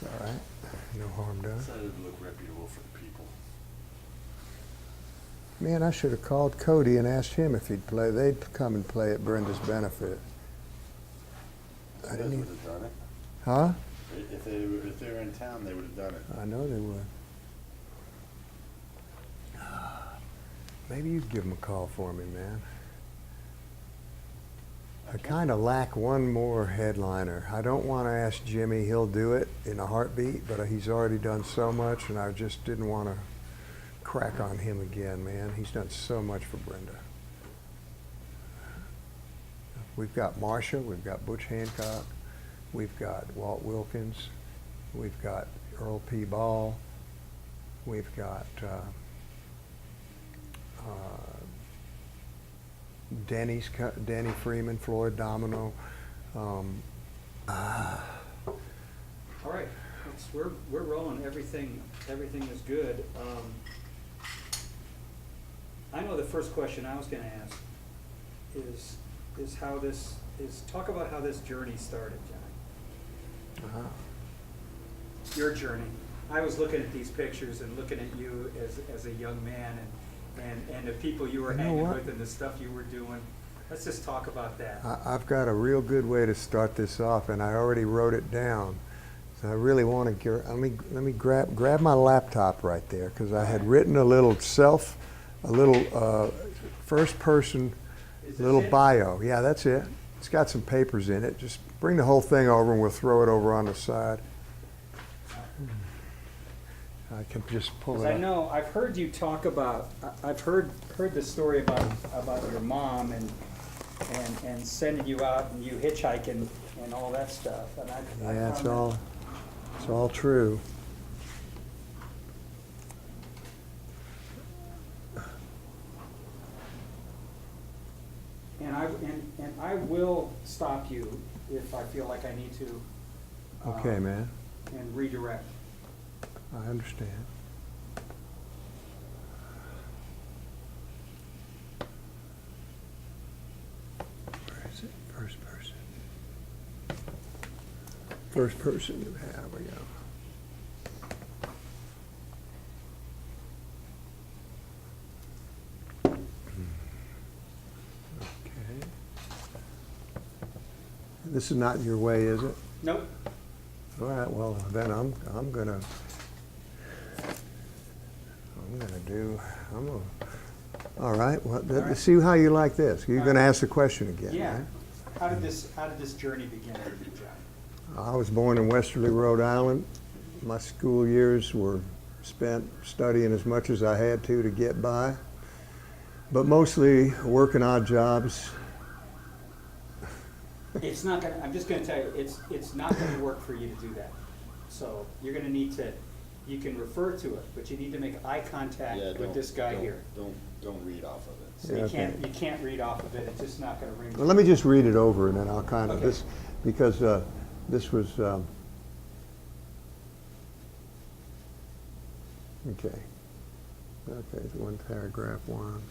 It's all right. No harm done. Decided to look reputable for the people. Man, I should have called Cody and asked him if he'd play. They'd come and play at Brenda's benefit. I You guys didn't would even, have done it. huh? If they were in town, they would have done it. I know they would. Maybe you'd give him a call for me, man. I kind of lack one more headliner. I don't want to ask Jimmy. He'll do it in a heartbeat, but he's already done so much, and I just didn't want to crack on him again, man. He's done so much for Brenda. We've got Marsha, we've got Butch Hancock, we've got Walt Wilkins, we've got Earl P. Ball, we've got Denny Freeman, Floyd Domino. All right, we're rolling. Everything is good. I know the first question I was going to ask is how this is. Talk about how this journey started, Johnny. Your journey. I was looking at these pictures and looking at you as a young man and the people you were hanging with and the stuff you were doing. Let's just talk about that. I've got a real good way to start this off, and I already wrote it down. So I really want to let me grab my laptop right there, because I had written a little first person little bio. Yeah, that's it. It's got some papers in it. Just bring the whole thing over and we'll throw it over on the side. I can just pull it I up. know I've heard you talk about. I've heard the story about your mom and sending you out and you hitchhiking and all that stuff. And Yeah, it's all true. And I will stop you if I feel like I need to. Okay, man. And redirect. I understand. Where is it? First person. First person you have. We go. Okay. This is not your way, is it? Nope. All right. Well, then I'm gonna all right. Well, let's see how you like this. You're going to ask the question again, Yeah. right? How did this journey begin for you, John? I was born in Westerly, Rhode Island. My school years were spent studying as much as I had to get by, but mostly working odd jobs. It's not gonna. I'm just gonna tell you, it's not gonna work for you to do that. So you're gonna need to. You can refer to it, but you need to make eye contact with this guy here. Don't read off of it. So Yeah, you can't read off of it. It's just not gonna ring. Well, let me just read it over, and then I'll kind of Okay. because this was okay. Okay, it's one paragraph one.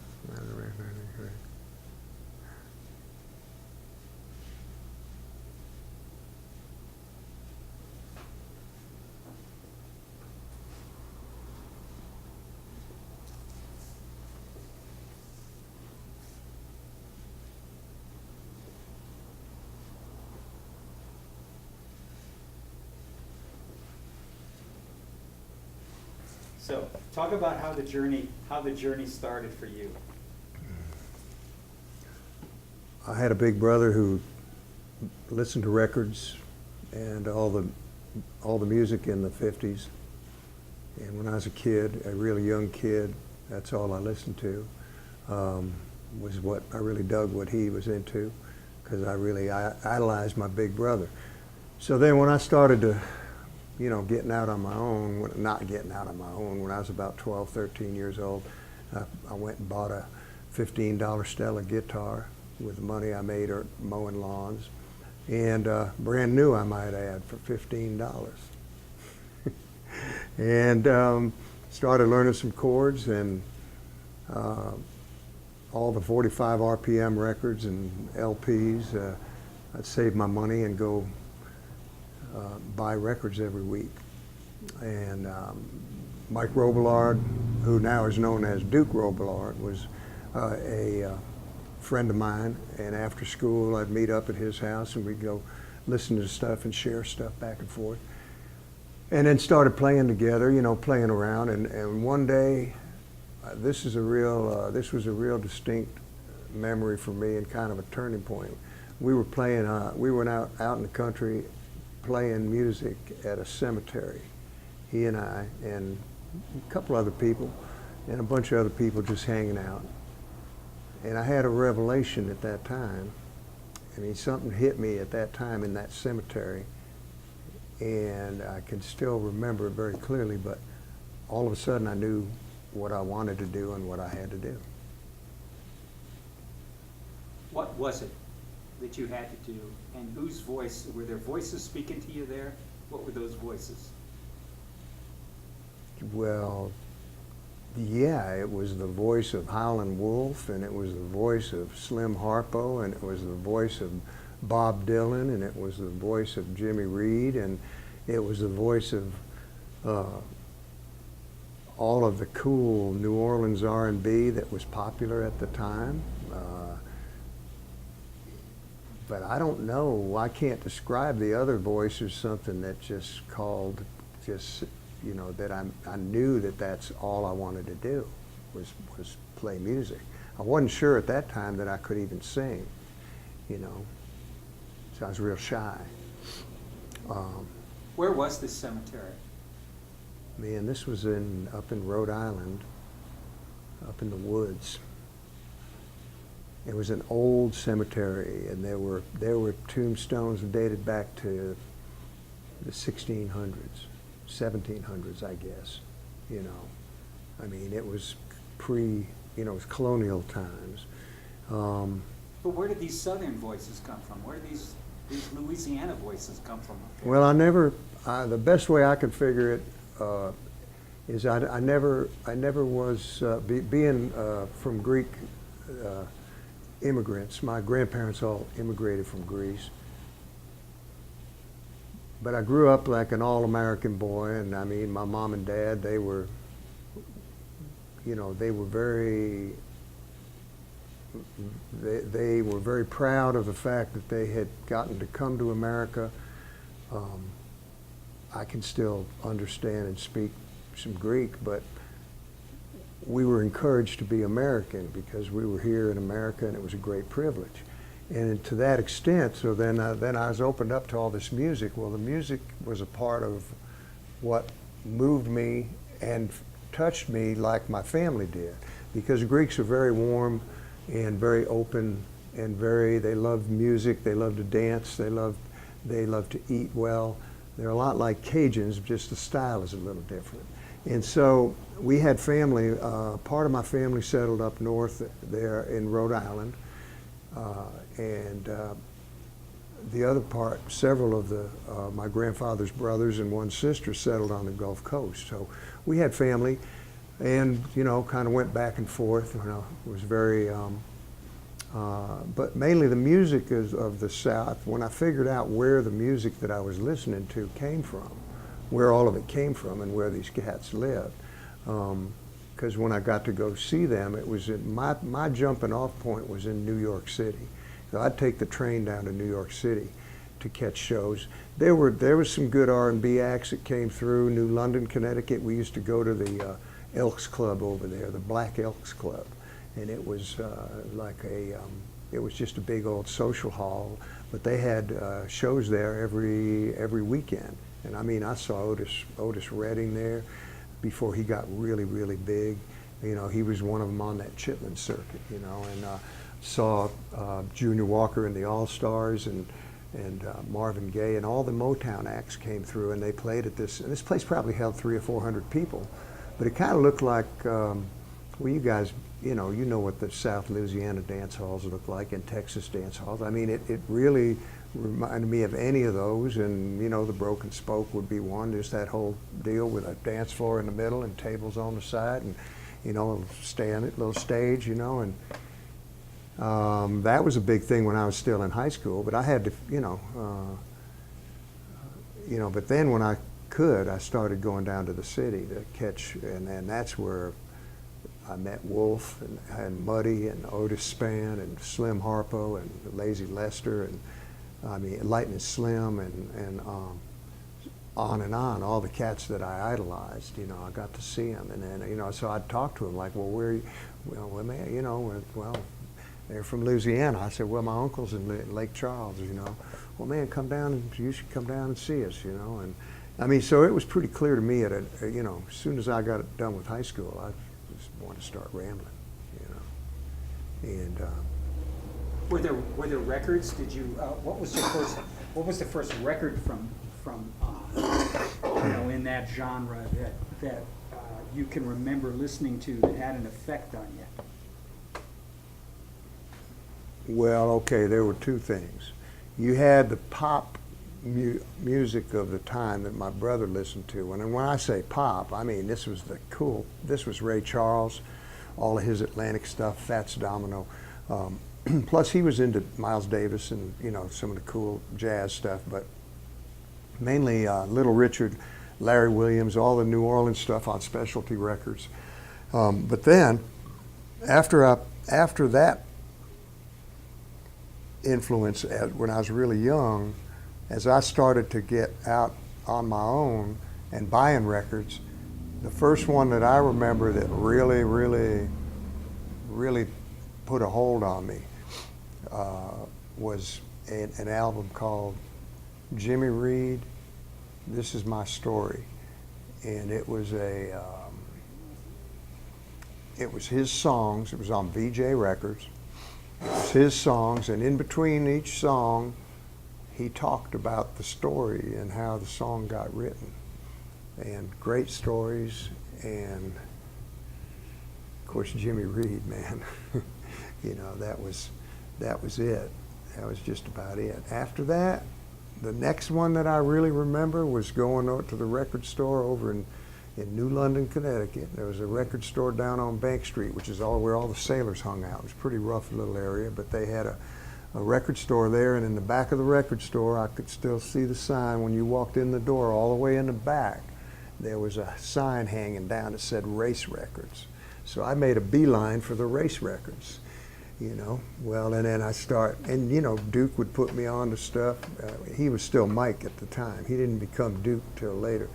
So talk about how the journey started for you. I had a big brother who listened to records and all the music in the 50s. And when I was a kid, a really young kid, that's all I listened to. Was what I really dug what he was into, because I really idolized my big brother. So then when I started to, getting out on my own, not getting out on my own, when I was about 12, 13 years old, I went and bought a $15 Stella guitar with the money I made mowing lawns, and brand new, I might add, for $15. And started learning some chords, and all the 45 RPM records and LPs. I'd save my money and go buy records every week. And Mike Robillard, who now is known as Duke Robillard, was a friend of mine. And after school, I'd meet up at his house and we'd go listen to stuff and share stuff back and forth. And then started playing together, you know, playing around. And one day, this was a real distinct memory for me and kind of a turning point. We were playing, we went out in the country playing music at a cemetery. He and I and a couple other people and a bunch of other people just hanging out. And I had a revelation at that time. I mean, something hit me at that time in that cemetery. And I can still remember it very clearly, but all of a sudden I knew what I wanted to do and what I had to do. What was it that you had to do, and whose voice? Were there voices speaking to you there? What were those voices? Well, yeah, it was the voice of Howlin' Wolf, and it was the voice of Slim Harpo, and it was the voice of Bob Dylan, and it was the voice of Jimmy Reed, and it was the voice of all of the cool New Orleans R&B that was popular at the time. But I don't know, I can't describe the other voice as something that just called, you know, that I knew that that's all I wanted to do was play music. I wasn't sure at that time that I could even sing, you know, so I was real shy. Where was this cemetery? Man, this was up in Rhode Island, up in the woods. It was an old cemetery, and there were tombstones dated back to the 1600s, 1700s, I guess. You know, I mean, it was you know, it was colonial times. But where did these southern voices come from? Where did these Louisiana voices come from? Well, the best way I could figure it is I never was, being from Greek immigrants, my grandparents all immigrated from Greece. But I grew up like an all-American boy, and I mean, my mom and dad, they were, you know, they were very proud of the fact that they had gotten to come to America. I can still understand and speak some Greek, but we were encouraged to be American because we were here in America, and it was a great privilege. And to that extent, so then I was opened up to all this music. Well, the music was a part of what moved me and touched me like my family did, because Greeks are very warm and very open and they love music, they love to dance, they love to eat well. They're a lot like Cajuns, just the style is a little different. And so we had family, part of my family settled up north there in Rhode Island, and the other part, several of my grandfather's brothers and one sister settled on the Gulf Coast. So we had family, and you know, kind of went back and forth. You know, it was very, but mainly the music of the South. When I figured out where the music that I was listening to came from, where all of it came from, and where these cats lived, because when I got to go see them, it was my jumping off point was in New York City. So I'd take the train down to New York City to catch shows. There was some good R&B acts that came through. New London, Connecticut, we used to go to the Elks Club over there, the Black Elks Club, and it was it was just a big old social hall. But they had shows there every weekend, and I mean, I saw Otis Redding there before he got really, really big. You know, he was one of them on that Chitlin circuit. You know, and saw Junior Walker and the All-Stars and Marvin Gaye, and all the Motown acts came through, and they played at this. And this place probably held 300 or 400 people, but it kind of looked like, well, you guys, you know what the South Louisiana dance halls look like, and Texas dance halls. I mean, it really reminded me of any of those, and you know, the Broken Spoke would be one, just that whole deal with a dance floor in the middle and tables on the side, and you know, little stage, you know, and that was a big thing when I was still in high school. But I had to, you know, you know, but then when I could, I started going down to the city to catch, and then that's where I met Wolf and Muddy and Otis Spann and Slim Harpo and Lazy Lester and I mean Lightning Slim and on, all the cats that I idolized. You know, I got to see them, and then, you know, so I'd talk to them like, well, where, well, man, you know, well, they're from Louisiana. I said, well, my uncle's in Lake Charles, you know. Well, man, come down, and you should come down and see us, you know. And I mean, so it was pretty clear to me you know, as soon as I got done with high school, I just wanted to start rambling, you know. And Were there records? Did you? What was the first record from you know, in that genre that you can remember listening to that had an effect on you? well, okay, there were two things. You had the pop music of the time that my brother listened to. And when I say pop, I mean this was Ray Charles, all of his Atlantic stuff, Fats Domino. Plus he was into Miles Davis and, you know, some of the cool jazz stuff, but mainly Little Richard, Larry Williams, all the New Orleans stuff on Specialty Records. But then, after that influence, when I was really young, as I started to get out on my own and buying records, the first one that I remember that really, really, really put a hold on me was an album called Jimmy Reed, This Is My Story. And it was it was his songs. It was on VJ Records. It was his songs, and in between each song, he talked about the story and how the song got written. And great stories, and of course Jimmy Reed, man. You know, that was it. That was just about it. After that, the next one that I really remember was going out to the record store over in New London, Connecticut. There was a record store down on Bank Street, which is where all the sailors hung out. It was a pretty rough little area, but they had a record store there, and in the back of the record store, I could still see the sign when you walked in the door all the way in the back. There was a sign hanging down that said Race Records. So I made a beeline for the Race Records, you know. Well, and then and you know, Duke would put me on to stuff. He was still Mike at the time. He didn't become Duke till later.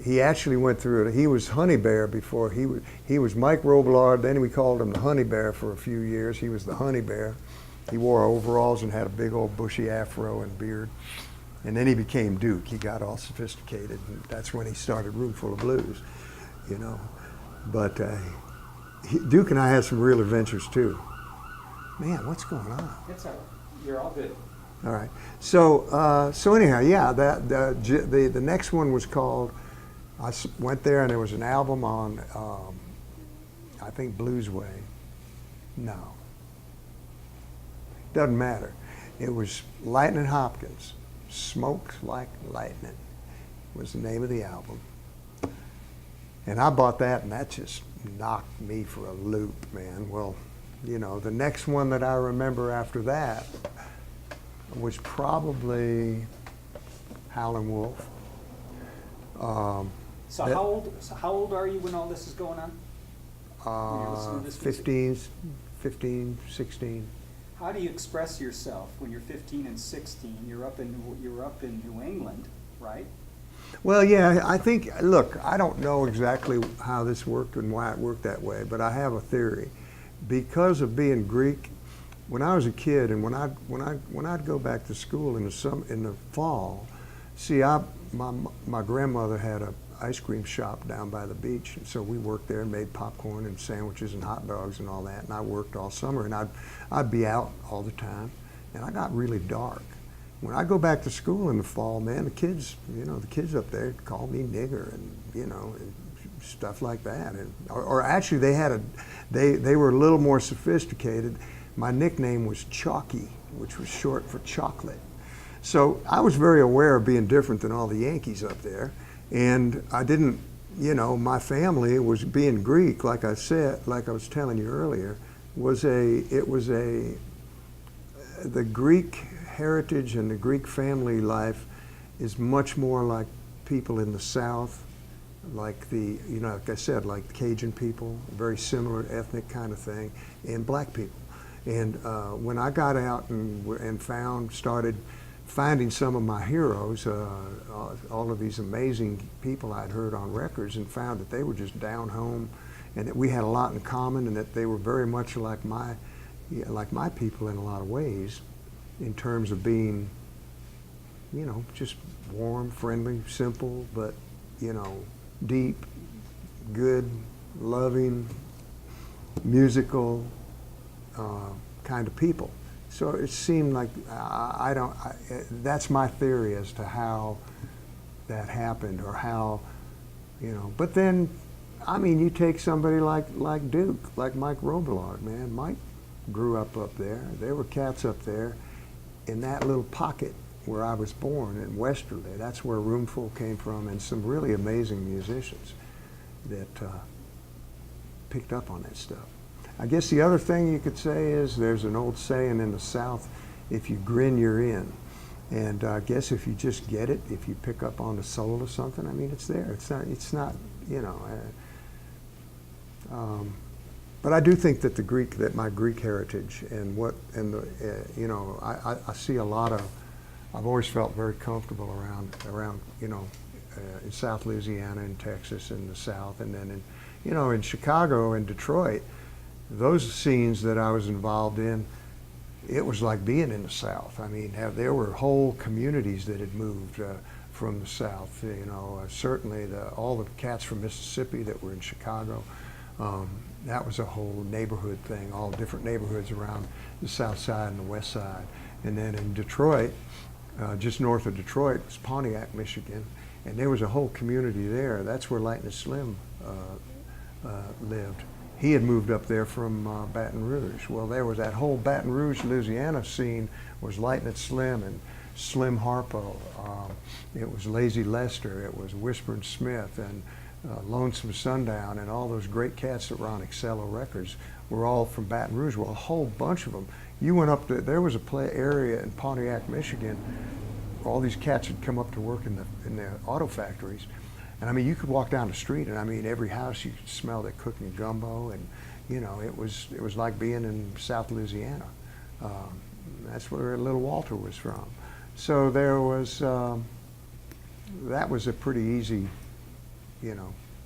He actually went through it. He was Honey Bear before. He was Mike Robillard, then we called him the Honey Bear for a few years. He was the Honey Bear. He wore overalls and had a big old bushy afro and beard. And then he became Duke. He got all sophisticated, and that's when he started Roomful of Blues, you know. But Duke and I had some real adventures too. Man, what's going on? It's all right. You're all good. All right. So anyhow, yeah, the next one was called. I went there and there was an album on, I think Blues Way. No, doesn't matter. It was Lightning Hopkins. Smokes Like Lightning was the name of the album. And I bought that, and that just knocked me for a loop, man. Well, you know, the next one that I remember after that was probably Howlin' Wolf. So how old are you when all this is going on? When you're listening to this music? 15, 16. How do you express yourself when you're 15 and 16? You're up in New England, right? Well, yeah, I think, look, I don't know exactly how this worked and why it worked that way, but I have a theory. Because of being Greek, when I was a kid and when I'd go back to school in the fall, see, my grandmother had a ice cream shop down by the beach, and so we worked there and made popcorn and sandwiches and hot dogs and all that, and I worked all summer, and I'd be out all the time, and I got really dark. When I go back to school in the fall, man, the kids up there call me nigger and, you know, and stuff like that, and or actually they were a little more sophisticated. My nickname was Chalky, which was short for chocolate. So I was very aware of being different than all the Yankees up there. And I didn't, you know, my family was being Greek, like I said, like I was telling you earlier, the Greek heritage and the Greek family life is much more like people in the South, like like I said, like Cajun people, very similar ethnic kind of thing, and black people. And when I got out and started finding some of my heroes, all of these amazing people I'd heard on records, and found that they were just down home, and that we had a lot in common, and that they were very much like my people in a lot of ways, in terms of being, just warm, friendly, simple, but, deep, good, loving, musical kind of people. So it seemed like that's my theory as to how that happened, or how, but then, you take somebody like Duke, like Mike Robillard, man. Mike grew up there. There were cats up there in that little pocket where I was born in Westerly. That's where Roomful came from, and some really amazing musicians that picked up on that stuff. I guess the other thing you could say is there's an old saying in the South, if you grin, you're in. And I guess if you just get it, if you pick up on the soul of something, it's there. It's not, but I do think that my Greek heritage I see a lot of, I've always felt very comfortable around in South Louisiana and Texas and the South, and then in Chicago and Detroit, those scenes that I was involved in, it was like being in the South. There were whole communities that had moved from the South. Certainly all the cats from Mississippi that were in Chicago. That was a whole neighborhood thing, all different neighborhoods around the South Side and the West Side. And then in Detroit, just north of Detroit, was Pontiac, Michigan, and there was a whole community there. That's where Lightning Slim lived. He had moved up there from Baton Rouge. Well, there was that whole Baton Rouge, Louisiana scene was Lightning Slim and Slim Harpo. It was Lazy Lester. It was Whispering Smith and Lonesome Sundown, and all those great cats that were on Excello Records were all from Baton Rouge. Well, a whole bunch of them. You went up there was a area in Pontiac, Michigan. All these cats had come up to work in the auto factories. And you could walk down the street, and every house you could smell that cooking gumbo, and it was like being in South Louisiana. That's where little Walter was from. So there was that was a pretty easy,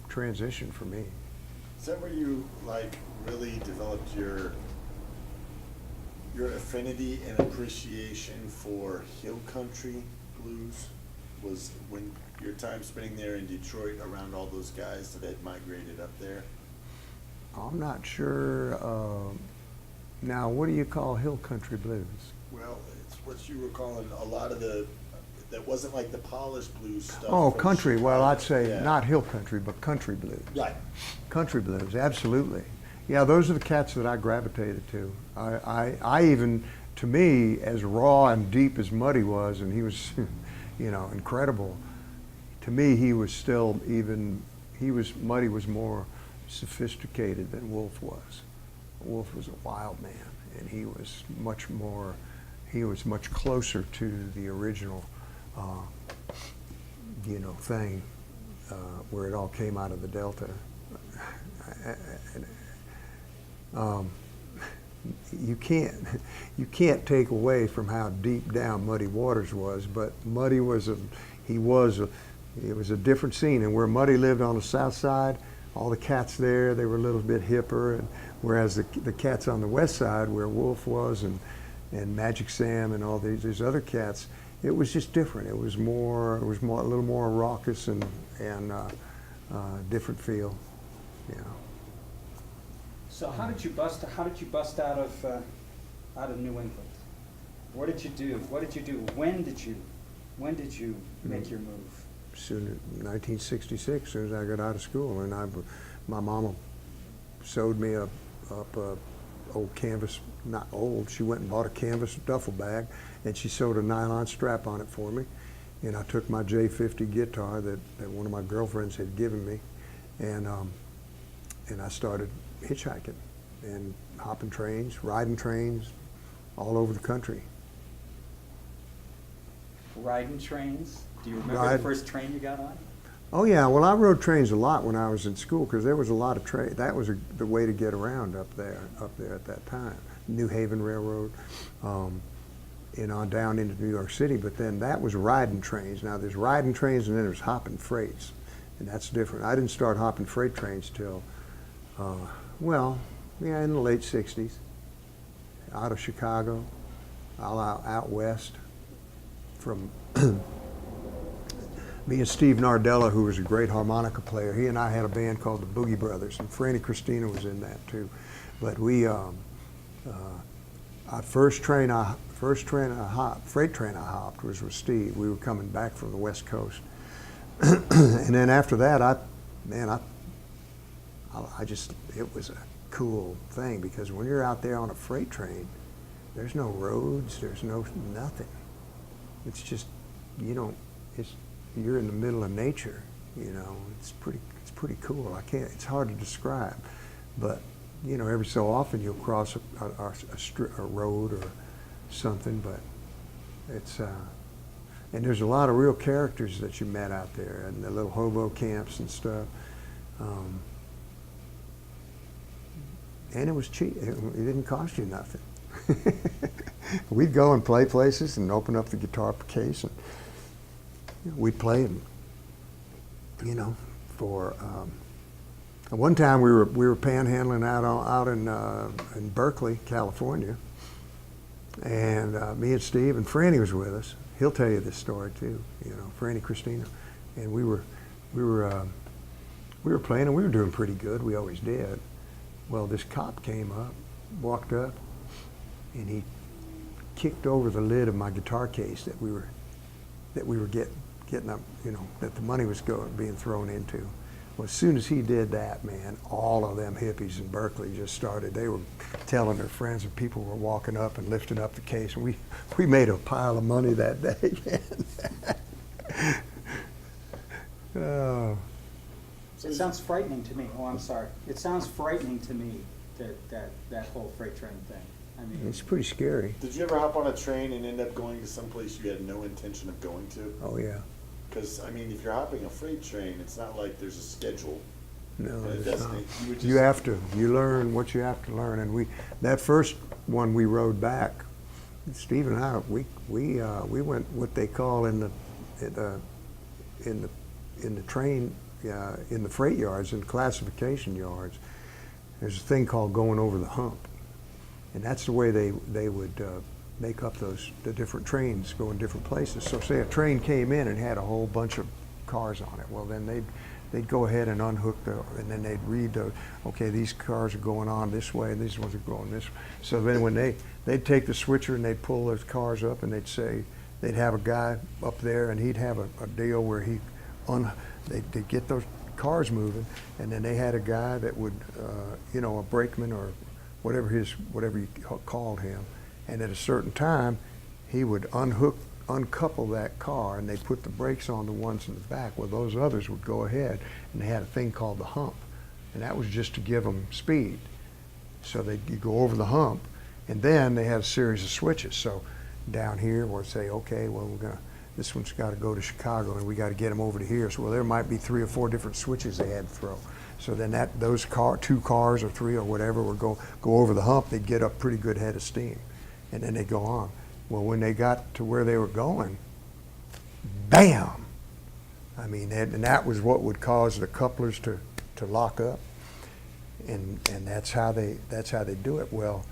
transition for me. Is that where you really developed your affinity and appreciation for hill country blues? Was when your time spending there in Detroit around all those guys that had migrated up there? I'm not sure. Now, what do you call hill country blues? Well, it's what you were calling a lot of that wasn't like the polished blues stuff. Oh, from country. Chicago. Well, I'd say Yeah. not hill country, but country blues. Right. Country blues, absolutely. Yeah, those are the cats that I gravitated to. I even, to me, as raw and deep as Muddy was, and he was, incredible. To me, he was still Muddy was more sophisticated than Wolf was. Wolf was a wild man, and he was much closer to the original, thing, where it all came out of the Delta. You can't take away from how deep down Muddy Waters was, but Muddy it was a different scene. And where Muddy lived on the South Side, all the cats there, they were a little bit hipper, and whereas the cats on the West Side, where Wolf was and Magic Sam and all these other cats, it was just different. It was a little more raucous and different feel, So how did you bust out of New England? What did you do? When did you make your move? Soon in 1966, as soon as I got out of school, and my mama sewed me up a old canvas, not old. She went and bought a canvas duffel bag, and she sewed a nylon strap on it for me. And I took my J50 guitar that one of my girlfriends had given me, and I started hitchhiking and hopping trains, riding trains all over the country. Riding trains? Do you remember I- the first train you got on? Oh yeah, well I rode trains a lot when I was in school because there was a lot of train. That was the way to get around up there at that time. New Haven Railroad, down into New York City. But then that was riding trains. Now there's riding trains and then there's hopping freights, and that's different. I didn't start hopping freight trains till, in the late '60s, out of Chicago, out west, from. Me and Steve Nardella, who was a great harmonica player, he and I had a band called the Boogie Brothers, and Franny Christina was in that too. But we, freight train I hopped was with Steve. We were coming back from the West Coast, and then after that, it was a cool thing because when you're out there on a freight train, there's no roads, there's no nothing. It's just you're in the middle of nature, It's pretty cool. It's hard to describe, but every so often you'll cross a road or something, but it's and there's a lot of real characters that you met out there, and the little hobo camps and stuff. And it was cheap. It didn't cost you nothing. We'd go and play places and open up the guitar case and we'd play them, for one time we were panhandling out in Berkeley, California, and me and Steve and Franny was with us. He'll tell you this story too, Franny Christina, and we were playing and we were doing pretty good. We always did. Well, this cop came up, walked up, and he kicked over the lid of my guitar case that we were getting up, that the money was being thrown into. Well, as soon as he did that, man, all of them hippies in Berkeley just started. They were telling their friends, and people were walking up and lifting up the case. And we made a pile of money that day, man. Oh. It sounds frightening to me. Oh, I'm sorry. It sounds frightening to me, that whole freight train thing. I mean, It's pretty scary. Did you ever hop on a train and end up going to someplace you had no intention of going to? Oh yeah. Because, if you're hopping a freight train, it's not like there's a schedule. No, and a it's not. destination. You learn what you have to learn, and that first one we rode back, Steve and I, we went what they call in the train, in the freight yards, in classification yards, there's a thing called going over the hump, and that's the way they would make up the different trains going different places. So say a train came in and had a whole bunch of cars on it. Well, then they'd go ahead and unhook and then they'd read okay, these cars are going on this way and these ones are going this way. So then when they'd take the switcher and they'd pull those cars up and they'd have a guy up there and he'd have a deal where they'd get those cars moving, and then they had a guy that would, a brakeman or whatever you called him, and at a certain time, he would uncouple that car, and they'd put the brakes on the ones in the back. Well, those others would go ahead, and they had a thing called the hump, and that was just to give them speed. So you go over the hump, and then they had a series of switches. So down here, we'll say, okay, well, this one's got to go to Chicago, and we got to get them over to here. So, well, there might be 3 or 4 different switches they had to throw. So then those 2 cars or 3 or whatever would go over the hump. They'd get up pretty good head of steam, and then they'd go on. Well, when they got to where they were going, bam! And that was what would cause the couplers to lock up, and that's how they do it. Well,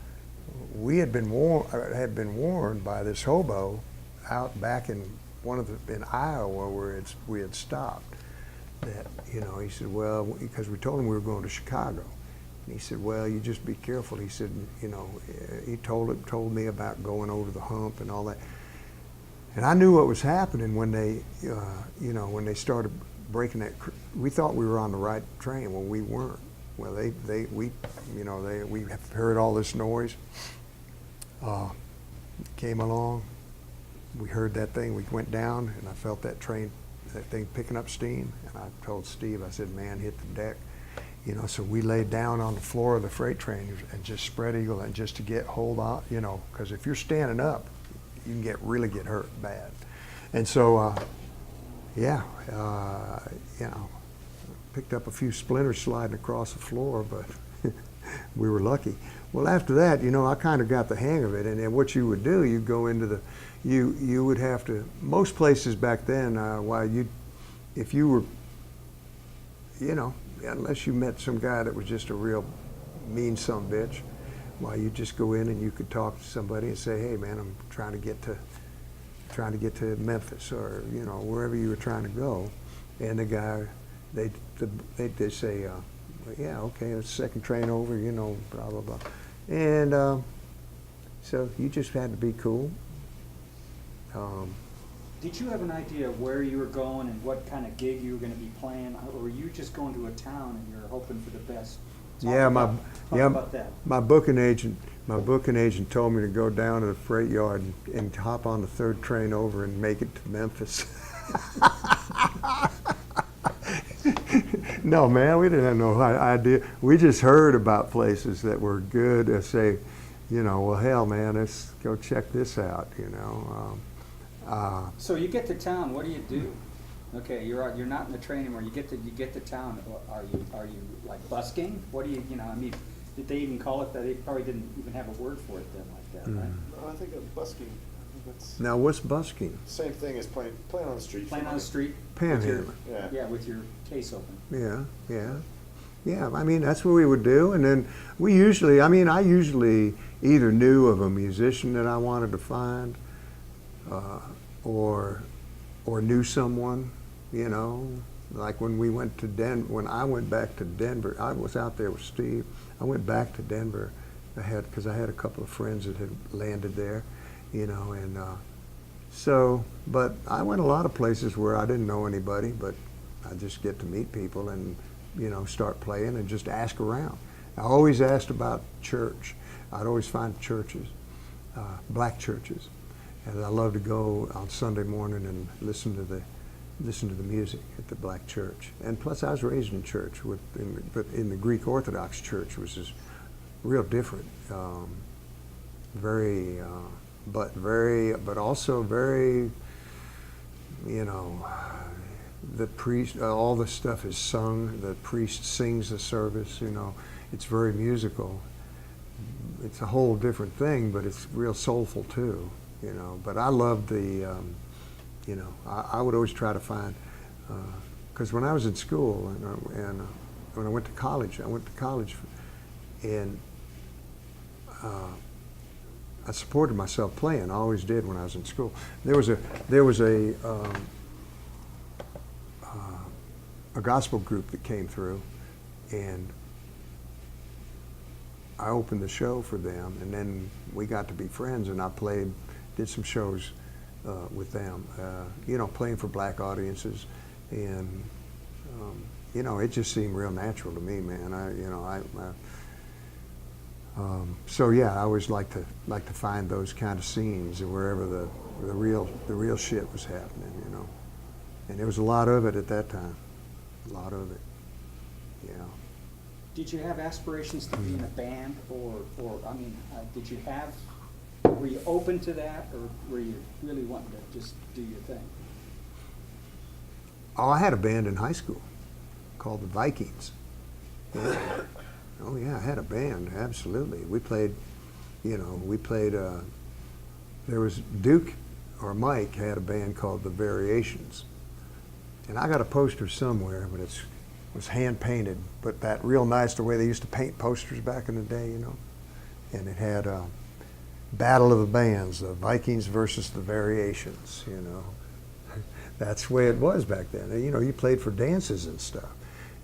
we had been warned by this hobo out back in in Iowa where we had stopped, that he said, well, because we told him we were going to Chicago, and he said, well, you just be careful. He said, he told me about going over the hump and all that, and I knew what was happening when they when they started breaking that. We thought we were on the right train. Well, we weren't. Well, we heard all this noise. Came along. We heard that thing. We went down, and I felt that thing picking up steam. And I told Steve, I said, "Man, hit the deck." So we laid down on the floor of the freight train and just spread eagle, and just to get hold on, because if you're standing up, you can really get hurt bad. And so yeah, you know, picked up a few splinters sliding across the floor, but we were lucky. Well, after that, you know, I kind of got the hang of it, and then what you would do, you go into the, you would have to, most places back then, if you were, you know, unless you met some guy that was just a real mean sumbitch, why you just go in and you could talk to somebody and say, hey man, I'm trying to get to Memphis, or you know, wherever you were trying to go, and the guy, they'd say, yeah, okay, it's the second train over, you know, blah blah blah, and so you just had to be cool. Did you have an idea of where you were going and what kind of gig you were going to be playing, or were you just going to a town and you're hoping for the best? Talk about that. My booking agent told me to go down to the freight yard and hop on the third train over and make it to Memphis. No, man, we didn't have no idea. We just heard about places that were good to say, you know, well, hell, man, let's go check this out, you know. So you get to town. What do you do? Okay, you're not in the train anymore. You get to town. Are you like busking? What do you know? I mean, did they even call it that? They probably didn't even have a word for it then, like that, right? No, I think of busking. That's Now, what's busking? same thing as playing on the street. Playing on the street. Panhandling. Yeah. With your case open. Yeah. I mean, that's what we would do, and then I usually either knew of a musician that I wanted to find, or knew someone, you know, like when we went to when I went back to Denver, I was out there with Steve. I went back to Denver, because I had a couple of friends that had landed there, you know, and but I went a lot of places where I didn't know anybody, but I just get to meet people and, you know, start playing and just ask around. I always asked about church. I'd always find churches, black churches. And I love to go on Sunday morning and listen to the music at the black church. And plus, I was raised in church, but in the Greek Orthodox church, which is real different. But also very, you know, the priest, all the stuff is sung. The priest sings the service. You know, it's very musical. It's a whole different thing, but it's real soulful too. You know, but I loved the, you know, I would always try to find, because when I was in school and when I went to college, and I supported myself playing. I always did when I was in school. There was a gospel group that came through, and I opened the show for them, and then we got to be friends, and I did some shows with them, you know, playing for black audiences, and you know, it just seemed real natural to me, man. So yeah, I always like to find those kind of scenes wherever the real shit was happening, you know, and there was a lot of it at that time, a lot of it, yeah. Did you have aspirations to be in a band, or I mean, did you have? Were you open to that, or were you really wanting to just do your thing? Oh, I had a band in high school called the Vikings. Yeah. Oh yeah, I had a band, absolutely. We played, you know, there was Duke, or Mike, had a band called the Variations. And I got a poster somewhere, but it was hand painted, but that real nice, the way they used to paint posters back in the day, you know. And it had Battle of the Bands, the Vikings versus the Variations, you know. That's the way it was back then. You know, you played for dances and stuff.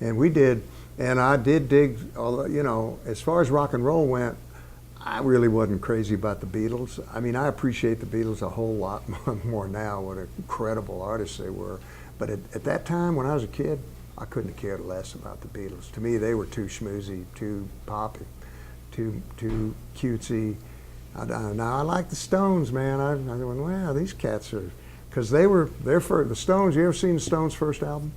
And we did, and I did dig, you know, as far as rock and roll went, I really wasn't crazy about the Beatles. I mean, I appreciate the Beatles a whole lot more now, what incredible artists they were. But at that time, when I was a kid, I couldn't have cared less about the Beatles. To me, they were too schmoozy, too poppy, too cutesy. Now I like the Stones, man. I went, wow, these cats are, because they're for the Stones. You ever seen the Stones' first album?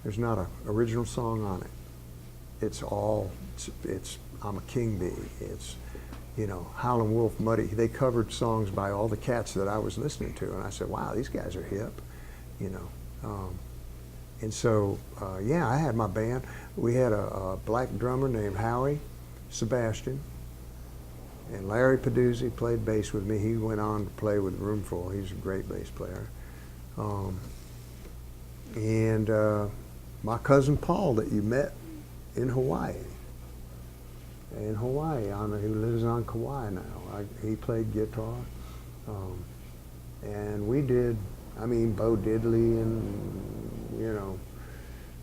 There's not an original song on it. It's I'm a King Bee. It's, you know, Howlin' Wolf, Muddy. They covered songs by all the cats that I was listening to, and I said, wow, these guys are hip. you know. And so, yeah, I had my band. We had a black drummer named Howie Sebastian, and Larry Peduzzi played bass with me. He went on to play with Roomful. He's a great bass player. And my cousin Paul that you met in Hawaii. Who lives on Kauai now. He played guitar. And we did, I mean, Bo Diddley and, you know.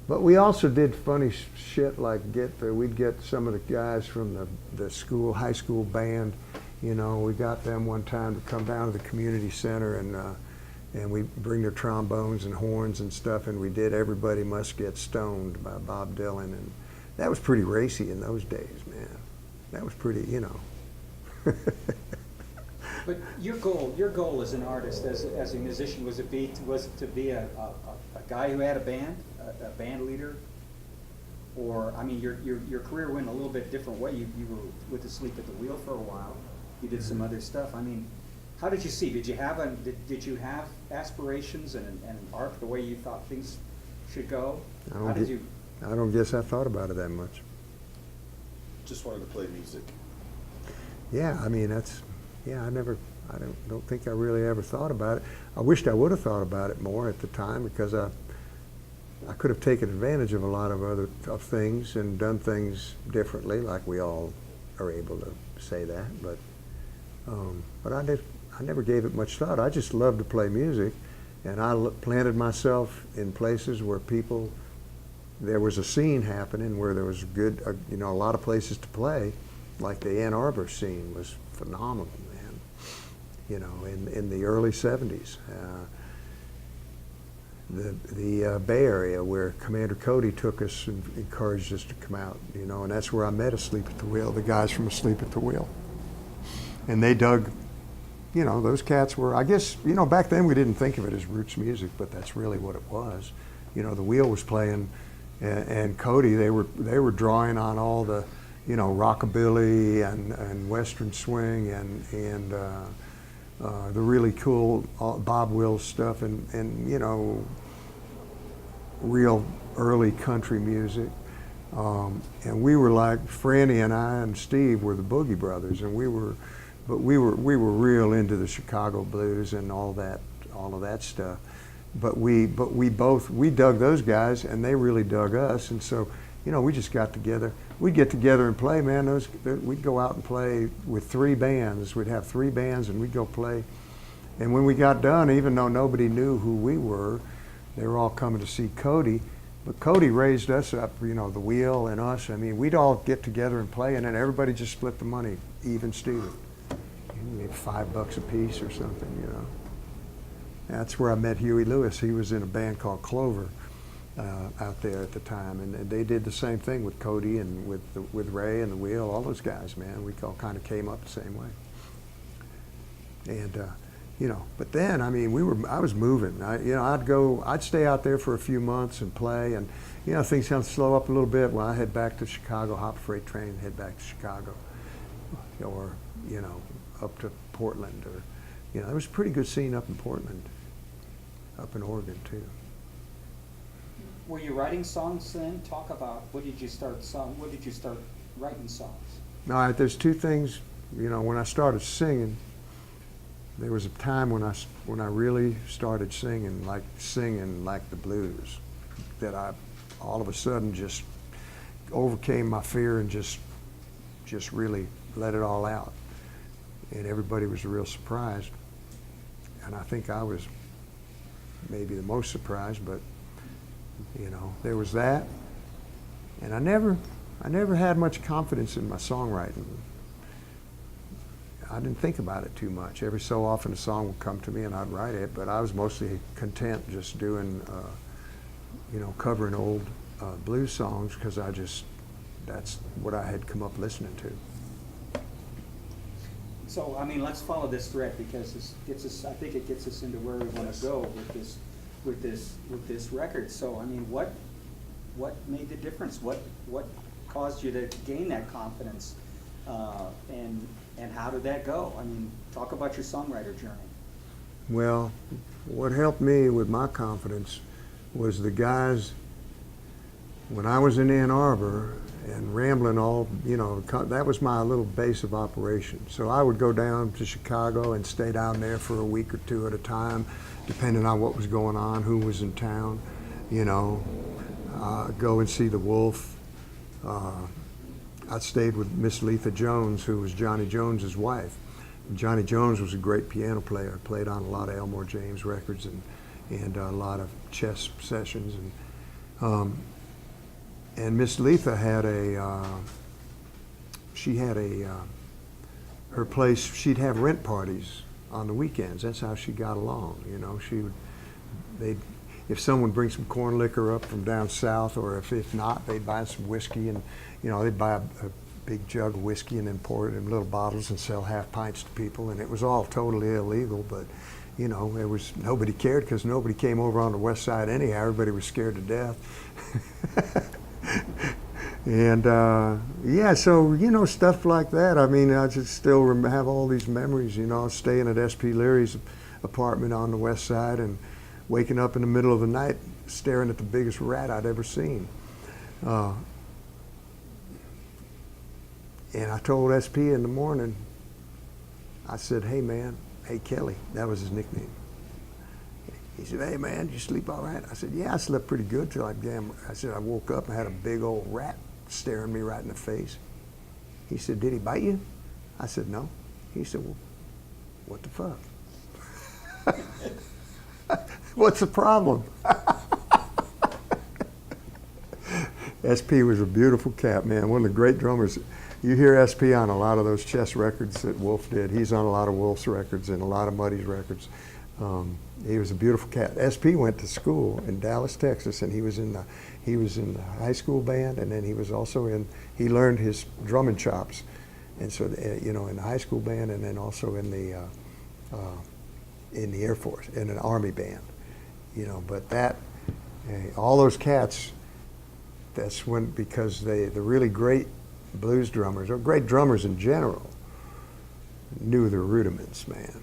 But we also did funny shit like we'd get some of the guys from the school, high school band, you know, we got them one time to come down to the community center and we bring their trombones and horns and stuff, and we did Everybody Must Get Stoned by Bob Dylan, and that was pretty racy in those days, man. That was pretty, you know. But your goal as an artist, as a musician, was it to be a guy who had a band leader? Or, I mean, your career went a little bit different way. You were with Asleep at the Wheel for a while. You did some other stuff. I mean, how did you see? Did you have aspirations and an arc the way you thought things should go? I don't guess I thought about it that much. Just wanted to play music. Yeah, I mean, I don't think I really ever thought about it. I wished I would have thought about it more at the time, because I could have taken advantage of a lot of things and done things differently, like we all are able to say that. But I never gave it much thought. I just loved to play music, and I planted myself in places where there was a scene happening, where there was a lot of places to play. Like the Ann Arbor scene was phenomenal, man. You know, in the early '70s. The Bay Area, where Commander Cody took us and encouraged us to come out, you know, and that's where I met Asleep at the Wheel, the guys from Asleep at the Wheel. And they dug, you know, those cats were, I guess, you know, back then we didn't think of it as roots music, but that's really what it was. You know, the Wheel was playing, and Cody, they were drawing on all the, you know, rockabilly and western swing and the really cool Bob Wills stuff and you know, real early country music. And we were like, Franny and I and Steve were the Boogie Brothers, and we were real into the Chicago blues and all of that stuff. But we dug those guys, and they really dug us, and so, you know, we just got together. We'd get together and play, man. We'd go out and play with 3 bands. We'd have 3 bands, and we'd go play. And when we got done, even though nobody knew who we were, they were all coming to see Cody. But Cody raised us up, you know, the Wheel and us. I mean, we'd all get together and play, and then everybody just split the money, even Steven. Maybe $5 a piece or something, you know. That's where I met Huey Lewis. He was in a band called Clover out there at the time, and they did the same thing with Cody and with Ray and the Wheel, all those guys, man. We all kind of came up the same way. And you know, but then, I mean, I was moving. I'd stay out there for a few months and play, and you know, things kind of slow up a little bit. Well, I head back to Chicago, hop a freight train, head back to Chicago, or you know, up to Portland, or you know, there was a pretty good scene up in Portland, up in Oregon too. Were you writing songs then? Talk about when did you start writing songs? All right, there's 2 things. You know, when I started singing, there was a time when I really started singing like the blues, that I all of a sudden just overcame my fear and just really let it all out, and everybody was real surprised, and I think I was maybe the most surprised. But you know, there was that, and I never had much confidence in my songwriting. I didn't think about it too much. Every so often a song would come to me and I'd write it, but I was mostly content just doing, you know, covering old blues songs, because that's what I had come up listening to. So, I mean, let's follow this thread, because I think it gets us into where we want to go with this record. So, I mean, what made the difference? What caused you to gain that confidence? And how did that go? I mean, talk about your songwriter journey. Well, what helped me with my confidence was the guys, when I was in Ann Arbor and rambling that was my little base of operation. So I would go down to Chicago and stay down there for a week or two at a time, depending on what was going on, who was in town, go and see the Wolf. I stayed with Miss Letha Jones, who was Johnny Jones's wife. Johnny Jones was a great piano player, played on a lot of Elmore James records and a lot of chess sessions. And Miss Letha had her place, she'd have rent parties on the weekends. That's how she got along, if someone brings some corn liquor up from down south, or if not, they'd buy some whiskey, and they'd buy a big jug of whiskey and then pour it in little bottles and sell half pints to people, and it was all totally illegal, but there was, nobody cared because nobody came over on the west side anyhow. Everybody was scared to death. And so stuff like that. I mean, I just still have all these memories. Staying at S.P. Leary's apartment on the west side and waking up in the middle of the night staring at the biggest rat I'd ever seen. And I told SP in the morning, I said, hey man, hey Kelly, that was his nickname. He said, hey man, did you sleep all right? I said, yeah, I slept pretty good till I woke up and had a big old rat staring me right in the face. He said, did he bite you? I said, no. He said, well, what the fuck? What's the problem? SP was a beautiful cat, man. One of the great drummers. You hear SP on a lot of those chess records that Wolf did. He's on a lot of Wolf's records and a lot of Muddy's records. He was a beautiful cat. SP went to school in Dallas, Texas, and he was in the high school band, and then he was also he learned his drumming chops, and so in the high school band, and then also in the Air Force, in an Army band. But all those cats, that's when, because the really great blues drummers, or great drummers in general, knew the rudiments, man,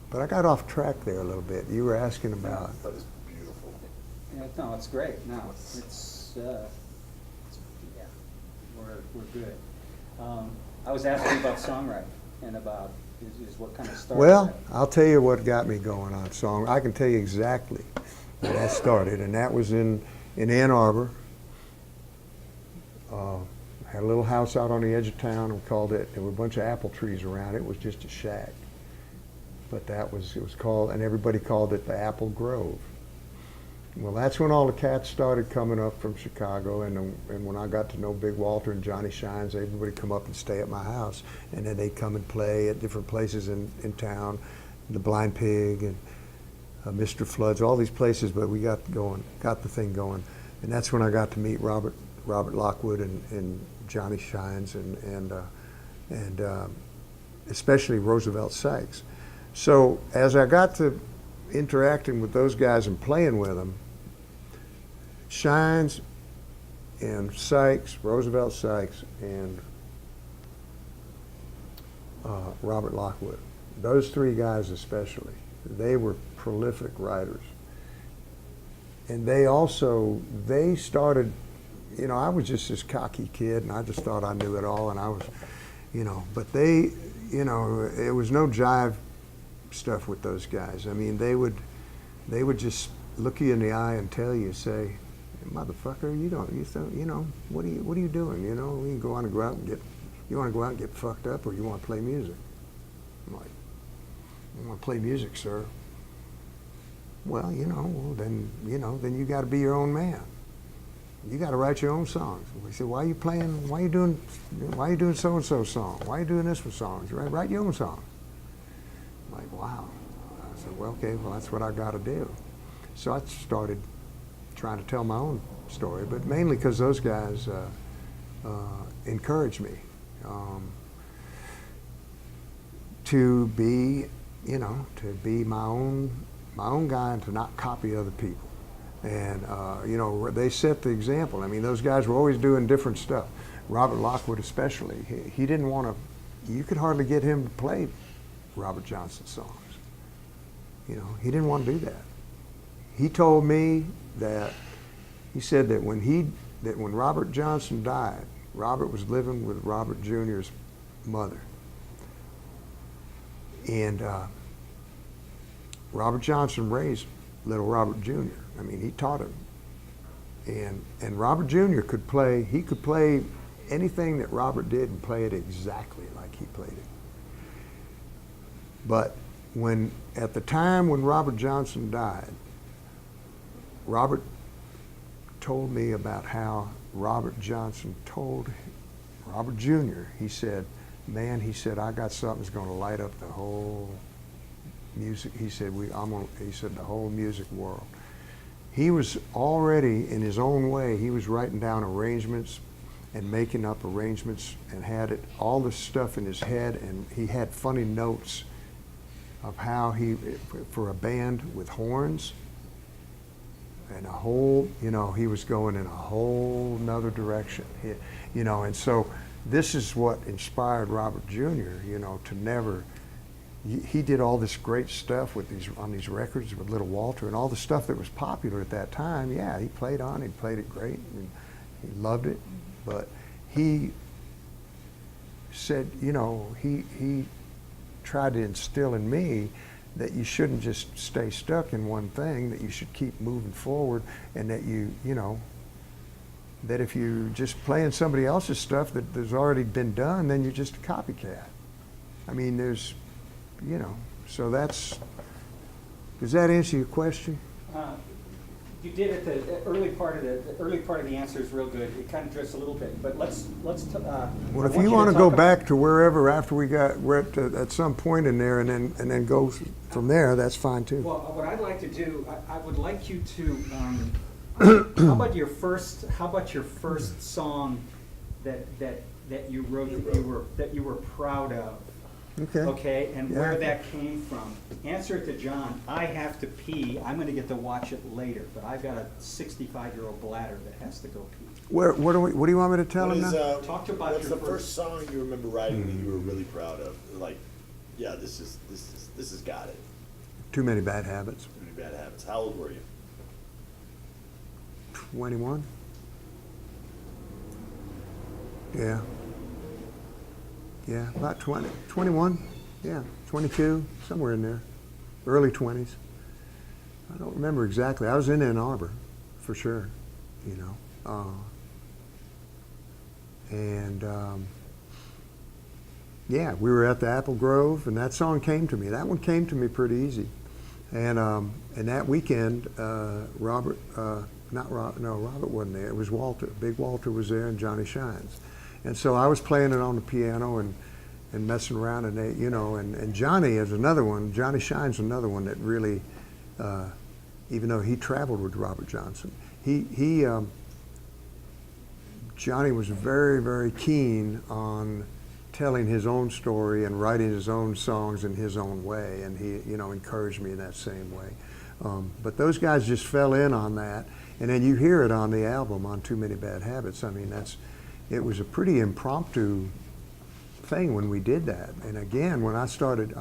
But I got off track there a little bit. You were asking about. That was beautiful. Yeah, no, it's great. No, it's yeah, we're good. I was asking about songwriting and about is what kind of started. Well, that. I'll tell you what got me going on song. I can tell you exactly where that started, and that was in Ann Arbor. Had a little house out on the edge of town, and called it. There were a bunch of apple trees around. It was just a shack, but it was called, and everybody called it the Apple Grove. Well, that's when all the cats started coming up from Chicago, and when I got to know Big Walter and Johnny Shines, everybody come up and stay at my house, and then they'd come and play at different places in town, the Blind Pig and Mr. Floods, all these places. But we got the thing going, and that's when I got to meet Robert Lockwood and Johnny Shines and especially Roosevelt Sykes. So as I got to interacting with those guys and playing with them, Shines and Sykes, Roosevelt Sykes, and Robert Lockwood, those three guys especially, they were prolific writers. And they started, I was just this cocky kid, and I just thought I knew it all, and I was, but they, it was no jive stuff with those guys. I mean, they would just look you in the eye and tell you, say, motherfucker, what are you doing? You want to go out and get fucked up, or you want to play music? I'm like, I want to play music, sir. Well, then you got to be your own man. You got to write your own songs. We said, why are you doing so-and-so song? Why are you doing this for songs? Write your own song. I'm like, wow. I said, well, okay, that's what I got to do. So I started trying to tell my own story, but mainly because those guys encouraged me to be my own guy and to not copy other people. And, they set the example. I mean, those guys were always doing different stuff. Robert Lockwood especially. He didn't want to, you could hardly get him to play Robert Johnson songs. He didn't want to do that. He told me that, he said that when Robert Johnson died, Robert was living with Robert Jr.'s mother. And Robert Johnson raised little Robert Jr. I mean, he taught him. And Robert Jr. could play anything that Robert did and play it exactly like he played it. But at the time when Robert Johnson died, Robert told me about how Robert Johnson told Robert Jr., he said, man, he said, I got something that's going to light up the whole music. He said, he said, the whole music world. He was already, in his own way, he was writing down arrangements and making up arrangements and had all this stuff in his head, and he had funny notes of how for a band with horns and a whole, he was going in a whole nother direction. And so this is what inspired Robert Jr., to never, he did all this great stuff on these records with Little Walter and all the stuff that was popular at that time. Yeah, he played it great, and he loved it. But he said, he tried to instill in me that you shouldn't just stay stuck in one thing, that you should keep moving forward, and that that if you just playing somebody else's stuff that has already been done, then you're just a copycat. I mean, there's, so does that answer your question? You did it. The early part of the answer is real good. It kind of drifts a little bit, but let's. Well, if you want to go back to wherever after we're at some point in there, and then go from there, that's fine too. Well, what I'd like to do, I would like you to. How about your first song that you wrote that you were proud of? Okay. Okay, and Yeah. where that came from. Answer it to John. I have to pee. I'm going to get to watch it later, but I've got a 65-year-old bladder that has to go pee. What do you want me to tell him now? Talk to about what's your the first song you remember writing that you were really proud of? Like, yeah, this has got it. Too Many Bad Habits. Too Many Bad Habits. How old were you? 21. Yeah. Yeah, about 20, 21, yeah, 22, somewhere in there, early 20s. I don't remember exactly. I was in Ann Arbor, for sure, yeah, we were at the Apple Grove, and that song came to me. That one came to me pretty easy. And that weekend, Robert wasn't there. It was Walter. Big Walter was there, and Johnny Shines. And so I was playing it on the piano and messing around, and and Johnny is another one. Johnny Shine's another one that really, even though he traveled with Robert Johnson, Johnny was very, very keen on telling his own story and writing his own songs in his own way, and he encouraged me in that same way. But those guys just fell in on that, and then you hear it on the album on Too Many Bad Habits. I mean, it was a pretty impromptu thing when we did that. And again, when I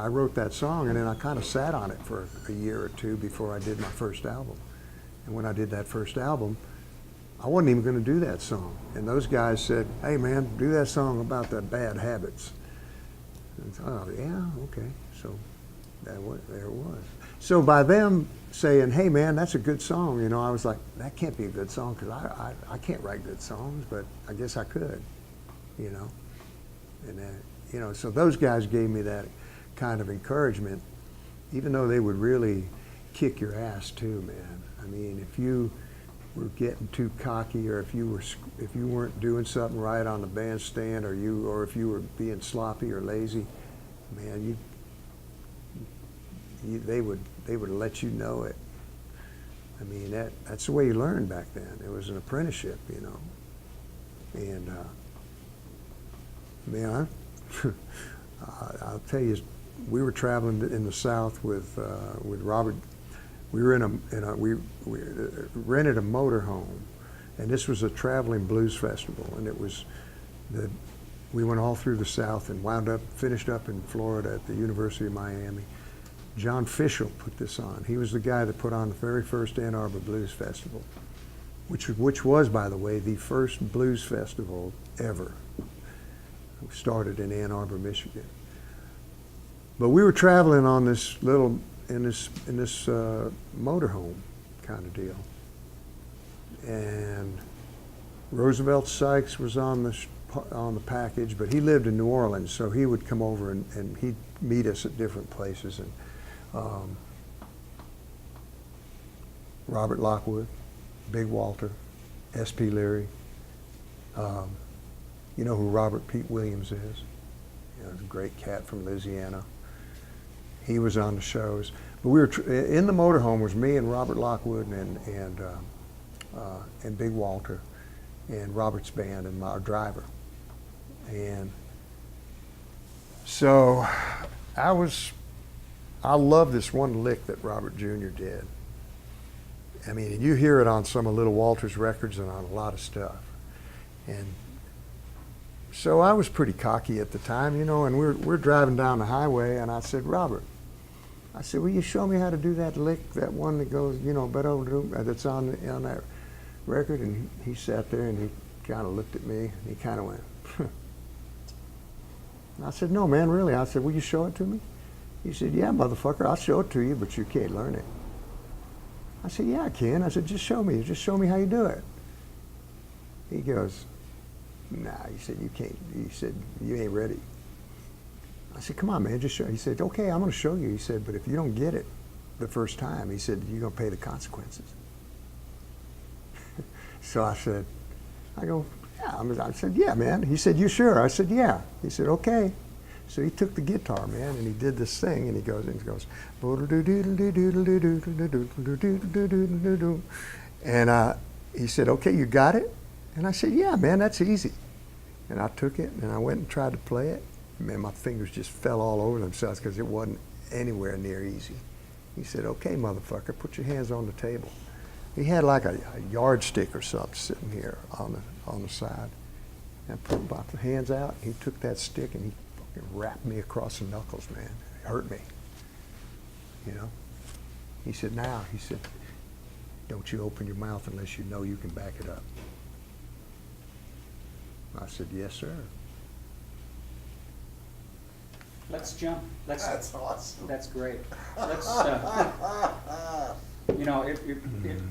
wrote that song, and then I kind of sat on it for a year or two before I did my first album. And when I did that first album, I wasn't even going to do that song. And those guys said, hey man, do that song about the bad habits. And I thought, oh yeah, okay. So there it was. So by them saying, hey man, that's a good song, I was like, that can't be a good song, because I can't write good songs, but I guess I could, And so those guys gave me that kind of encouragement, even though they would really kick your ass too, man. I mean, if you were getting too cocky, or if you weren't doing something right on the bandstand, or if you were being sloppy or lazy, man, they would let you know it. I mean, that's the way you learned back then. It was an apprenticeship, And man, I'll tell you, we were traveling in the South with Robert. We were we rented a motorhome, and this was a traveling blues festival, and we went all through the South and finished up in Florida at the University of Miami. John Fishel put this on. He was the guy that put on the very first Ann Arbor Blues Festival, which was, by the way, the first blues festival ever. It started in Ann Arbor, Michigan. But we were traveling on this little, in this motorhome kind of deal. And Roosevelt Sykes was on the package, but he lived in New Orleans, so he would come over and he'd meet us at different places. And Robert Lockwood, Big Walter, S.P. Leary. You know who Robert Pete Williams is? You know, he's a great cat from Louisiana. He was on the shows. But we were in the motorhome was me and Robert Lockwood and Big Walter and Robert's band and our driver. And so I love this one lick that Robert Jr. did. I mean, you hear it on some of Little Walter's records and on a lot of stuff. And so I was pretty cocky at the time, you know, and we're driving down the highway, and I said, Robert, I said, will you show me how to do that lick, that one that goes, you know, that's on that record? And he sat there and he kind of looked at me and he kind of went, I said, no, man, really. I said, will you show it to me? He said, yeah, motherfucker, I'll show it to you, but you can't learn it. I said, yeah, I can. I said, just show me how you do it. He goes, nah, he said, you can't. He said, you ain't ready. I said, come on, man, just show. He said, okay, I'm going to show you. He said, but if you don't get it the first time, he said, you're going to pay the consequences. So I said, yeah. I said, yeah, man. He said, you sure? I said, yeah. He said, okay. So he took the guitar, man, and he did this thing, and he goes, and he said, okay, you got it? And I said, yeah, man, that's easy. And I took it, and I went and tried to play it. Man, my fingers just fell all over themselves because it wasn't anywhere near easy. He said, okay, motherfucker, put your hands on the table. He had like a yardstick or something sitting here on the side. And I put both the hands out. He took that stick and he fucking wrapped me across the knuckles, man. It hurt me. You know? He said, now, he said, don't you open your mouth unless you know you can back it up. I said, yes, sir. Let's jump. That's awesome. That's great. Let's, you know, it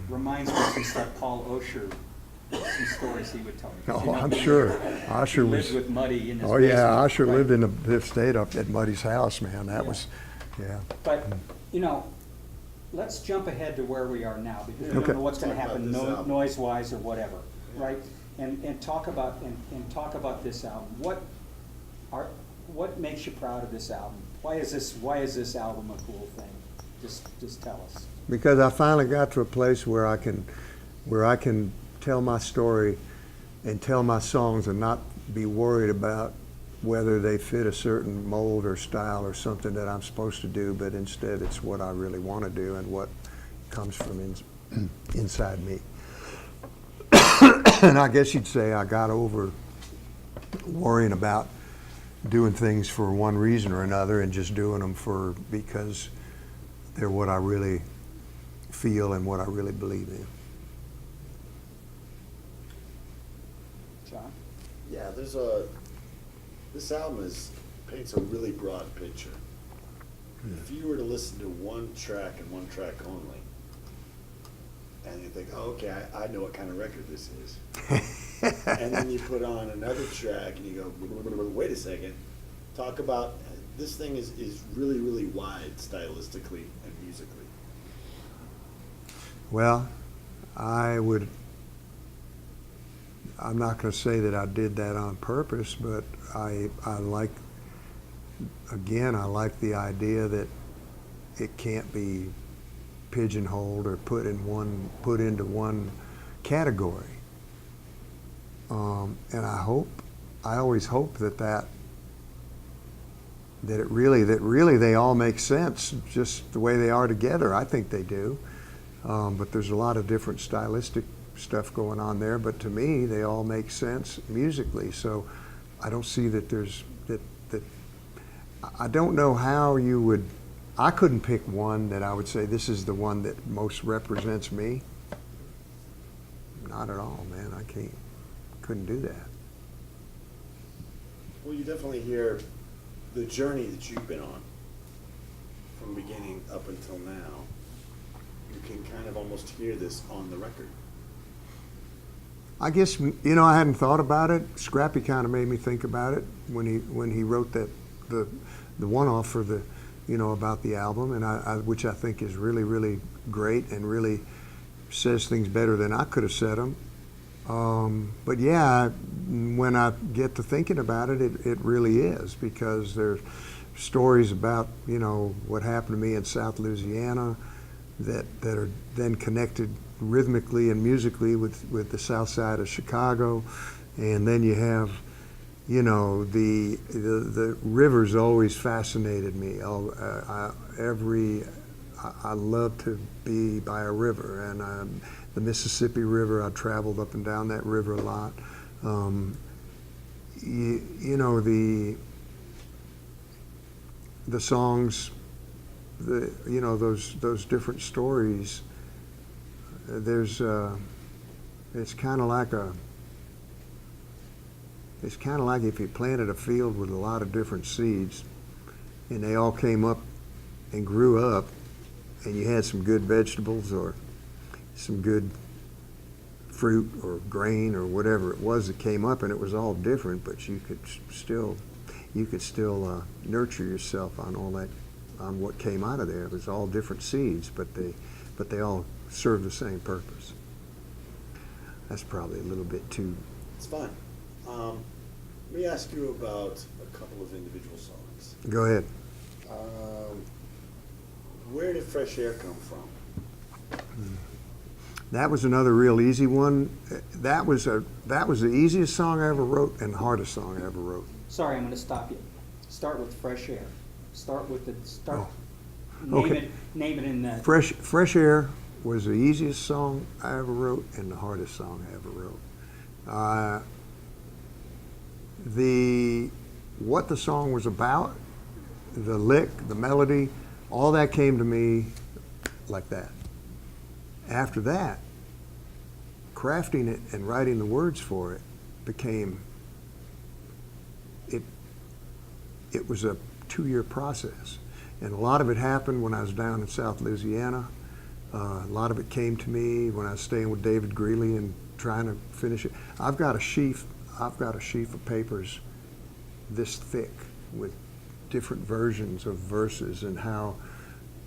reminds me of some stuff Paul Osher, some stories he would tell me. Oh, You know, I'm sure. He Usher lived was. with Muddy in his Oh yeah, basement, Usher right? lived in the state up at Muddy's house, man. That Yeah. was, yeah. But, you know, let's jump ahead to where we are now, because we Okay. don't know what's gonna Talk about happen this album. noise-wise or whatever, right? And talk about this album. What makes you proud of this album? Why is this album a cool thing? Just tell us. Because I finally got to a place where I can tell my story and tell my songs and not be worried about whether they fit a certain mold or style or something that I'm supposed to do, but instead it's what I really want to do and what comes from inside me. And I guess you'd say I got over worrying about doing things for one reason or another and just doing them because they're what I really feel and what I really believe in. John? Yeah, this album paints a really broad picture. If you were to listen to one track and one track only, and you think, oh, okay, I know what kind of record this is. And then you put on another track and you go, wait a second, talk about, this thing is really, really wide stylistically and musically. Well, I'm not going to say that I did that on purpose, but I like the idea that it can't be pigeonholed or put into one category. And I always hope that really they all make sense just the way they are together. I think they do. But there's a lot of different stylistic stuff going on there, but to me they all make sense musically. So I don't see that I don't know how you would I couldn't pick one that I would say this is the one that most represents me. Not at all, man. Couldn't do that. Well, you definitely hear the journey that you've been on from beginning up until now. You can kind of almost hear this on the record. I guess, I hadn't thought about it. Scrappy kind of made me think about it when he wrote the one-off for the, about the album, and which I think is really, really great and really says things better than I could have said them. But yeah, when I get to thinking about it, it really is, because there's stories about, what happened to me in South Louisiana that are then connected rhythmically and musically with the south side of Chicago. And then you have, the rivers always fascinated me. I love to be by a river, and the Mississippi River, I traveled up and down that river a lot. The songs, those different stories. It's kind of like if you planted a field with a lot of different seeds, and they all came up and grew up, and you had some good vegetables or some good fruit or grain or whatever it was that came up, and it was all different, but you could still nurture yourself on all that, on what came out of there. It was all different seeds, but they all serve the same purpose. That's probably a little bit too. It's fine. Let me ask you about a couple of individual songs. Go ahead. Where did Fresh Air come from? That was another real easy one. That was the easiest song I ever wrote and the hardest song I ever wrote. Sorry, I'm going to stop you. Start with Fresh Air. Start with the start. Oh, okay. Name it in the. Fresh Air was the easiest song I ever wrote and the hardest song I ever wrote. What the song was about, the lick, the melody, all that came to me like that. After that, crafting it and writing the words for it became, it was a 2-year process. And a lot of it happened when I was down in South Louisiana. A lot of it came to me when I was staying with David Greeley and trying to finish it. I've got a sheaf of papers this thick with different versions of verses and how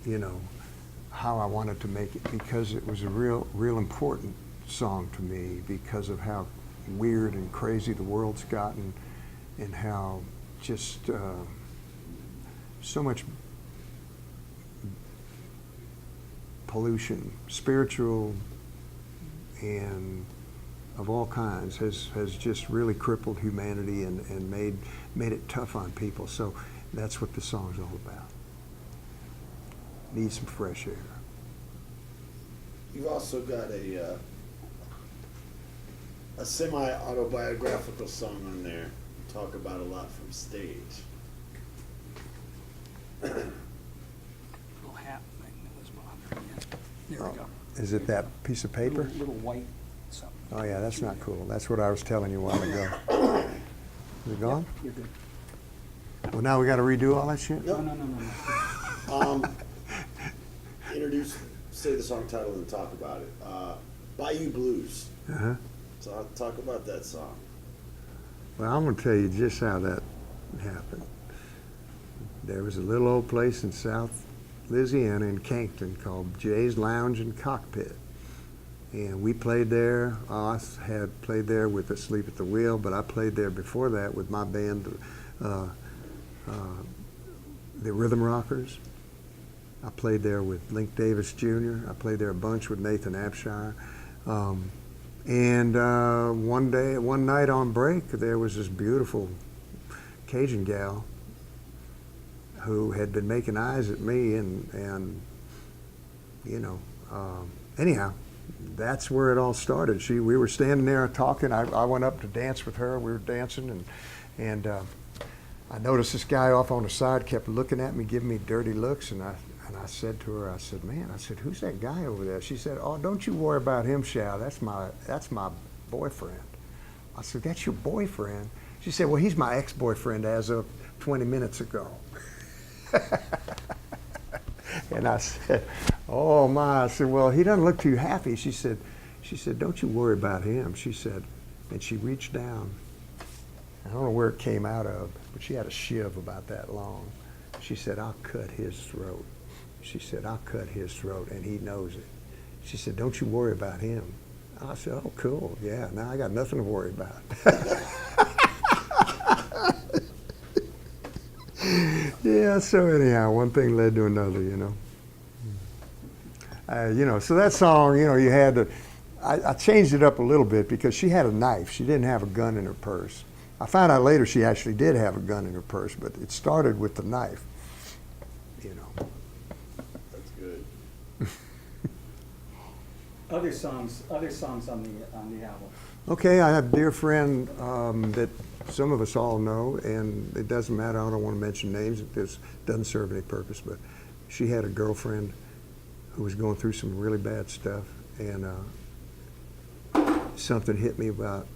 I wanted to make it, because it was a real important song to me because of how weird and crazy the world's gotten, and how just so much pollution, spiritual and of all kinds, has just really crippled humanity and made it tough on people. So that's what the song's all about. Need some fresh air. You've also got a semi-autobiographical song on there. You talk about a lot from stage. Little hat thing that was bothering you. There we go. Is it that piece of paper? Little white something. Oh yeah, that's not cool. That's what I was telling you a while ago. Is it gone? You're good. Well, now we got to redo all that shit? No. Say the song title and talk about it. Bayou Blues. Uh-huh. So I'll talk about that song. Well, I'm going to tell you just how that happened. There was a little old place in South Louisiana in Cankton called Jay's Lounge and Cockpit. And we played there. I had played there with Asleep at the Wheel, but I played there before that with my band, the Rhythm Rockers. I played there with Link Davis Jr. I played there a bunch with Nathan Abshire. One night on break, there was this beautiful Cajun gal who had been making eyes at me, anyhow, that's where it all started. We were standing there talking. I went up to dance with her. We were dancing, and I noticed this guy off on the side kept looking at me, giving me dirty looks, and I said to her, I said, man, I said, who's that guy over there? She said, oh, don't you worry about him, Shal. That's my boyfriend. I said, that's your boyfriend? She said, well, he's my ex-boyfriend as of 20 minutes ago. And I said, oh my, I said, well, he doesn't look too happy. She said, don't you worry about him. She said, and she reached down. I don't know where it came out of, but she had a shiv about that long. She said, I'll cut his throat. She said, I'll cut his throat, and he knows it. She said, don't you worry about him. I said, oh, cool, yeah, now I got nothing to worry about. Yeah, so anyhow, one thing led to another, you know. So that song, you had to, I changed it up a little bit because she had a knife. She didn't have a gun in her purse. I found out later she actually did have a gun in her purse, but it started with the knife, That's good. Other songs on the album. Okay, I have a dear friend that some of us all know, and it doesn't matter, I don't want to mention names, it doesn't serve any purpose, but she had a girlfriend who was going through some really bad stuff, and something hit me about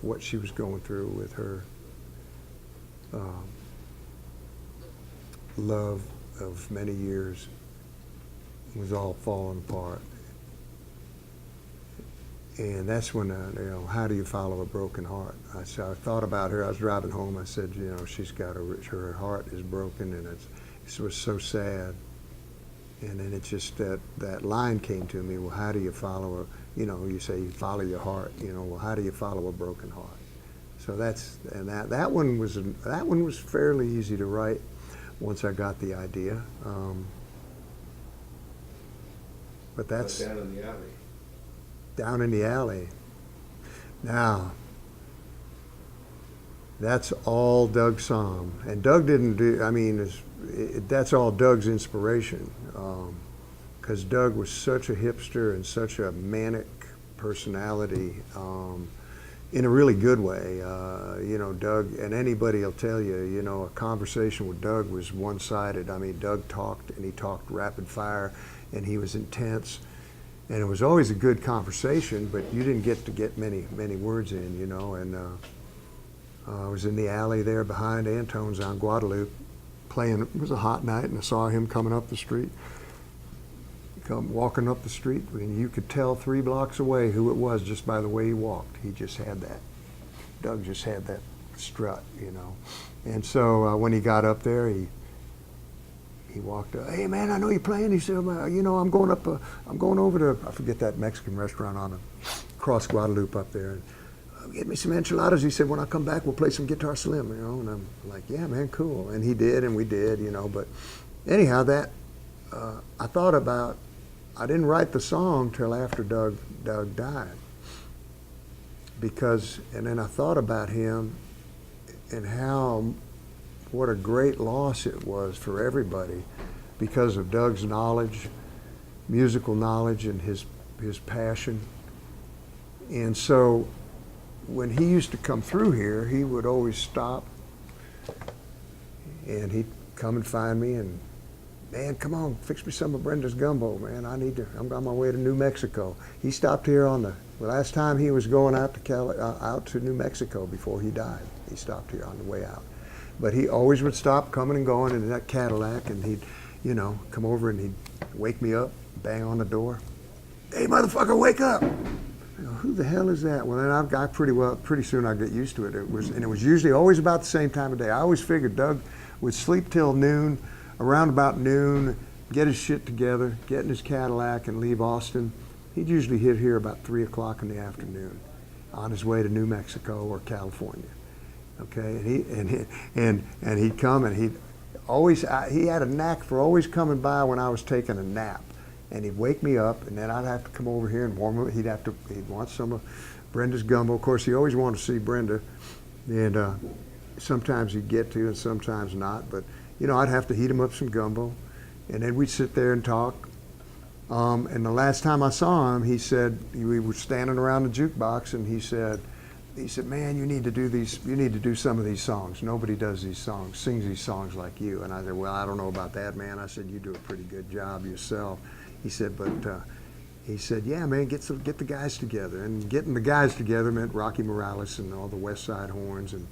what she was going through with her love of many years was all falling apart. And that's when, how do you follow a broken heart? I thought about her. I was driving home. I said, she's got her heart is broken, and it was so sad. And then it's just that line came to me. Well, how do you follow you say you follow your heart. Well, how do you follow a broken heart? So that one was fairly easy to write once I got the idea. But that's down in the alley. Down in the alley. Now, that's all Doug Somm. And Doug didn't do, that's all Doug's inspiration. Because Doug was such a hipster and such a manic personality in a really good way. Doug, and anybody will tell you, a conversation with Doug was one-sided. Doug talked, and he talked rapid fire, and he was intense. And it was always a good conversation, but you didn't get many words in, And I was in the alley there behind Antone's on Guadalupe playing. It was a hot night, and I saw him coming up the street, walking up the street, and you could tell 3 blocks away who it was just by the way he walked. He just had that. Doug just had that strut, And so when he got up there, he walked up. Hey man, I know you're playing. He said, I'm going over to, I forget that Mexican restaurant across Guadalupe up there. And, get me some enchiladas. He said, when I come back, we'll play some Guitar Slim, And I'm like, yeah, man, cool. And he did, and we did, But anyhow, that I thought about. I didn't write the song till after Doug died. And then I thought about him and what a great loss it was for everybody because of Doug's knowledge, musical knowledge, and his passion. And so when he used to come through here, he would always stop and he'd come and find me and, man, come on, fix me some of Brenda's gumbo, man. I'm on my way to New Mexico. He stopped here the last time he was going out to New Mexico before he died. He stopped here on the way out. But he always would stop coming and going in that Cadillac, and he'd, come over and he'd wake me up, bang on the door. Hey, motherfucker, wake up! Who the hell is that? Well, then pretty soon I get used to it. It was usually always about the same time of day. I always figured Doug would sleep till noon, around about noon, get his shit together, get in his Cadillac and leave Austin. He'd usually hit here about 3 o'clock in the afternoon on his way to New Mexico or California. Okay, and he'd come and he had a knack for always coming by when I was taking a nap, and he'd wake me up, and then I'd have to come over here and warm him. He'd want some of Brenda's gumbo. Of course, he always wanted to see Brenda, and sometimes he'd get to and sometimes not. But I'd have to heat him up some gumbo, and then we'd sit there and talk. And the last time I saw him, he said we were standing around the jukebox, and he said, he said, man, you need to do some of these songs. Nobody does these songs, sings these songs like you. And I said, well, I don't know about that, man. I said, you do a pretty good job yourself. He said, but he said, yeah, man, get the guys together. And getting the guys together meant Rocky Morales and all the West Side Horns and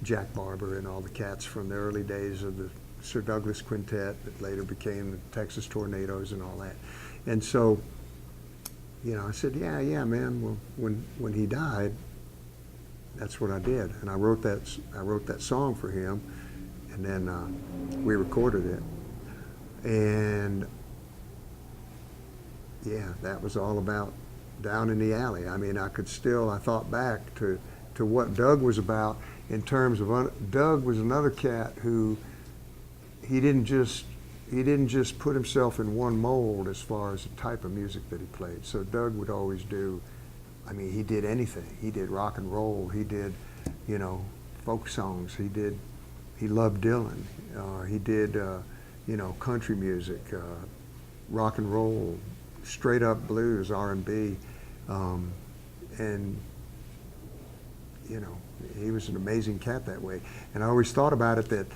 Jack Barber and all the cats from the early days of the Sir Douglas Quintet that later became the Texas Tornadoes and all that. And so, you know, I said, yeah, man. Well, when he died, that's what I did. And I wrote that song for him, and then we recorded it. And yeah, that was all about Down in the Alley. I mean, I thought back to what Doug was about in terms of, Doug was another cat who, he didn't just put himself in one mold as far as the type of music that he played. So Doug would always do, I mean, he did anything. He did rock and roll. He did, you know, folk songs. He loved Dylan. He did, you know, country music, rock and roll, straight up blues, R&B, and you know, he was an amazing cat that way. And I always thought about it that,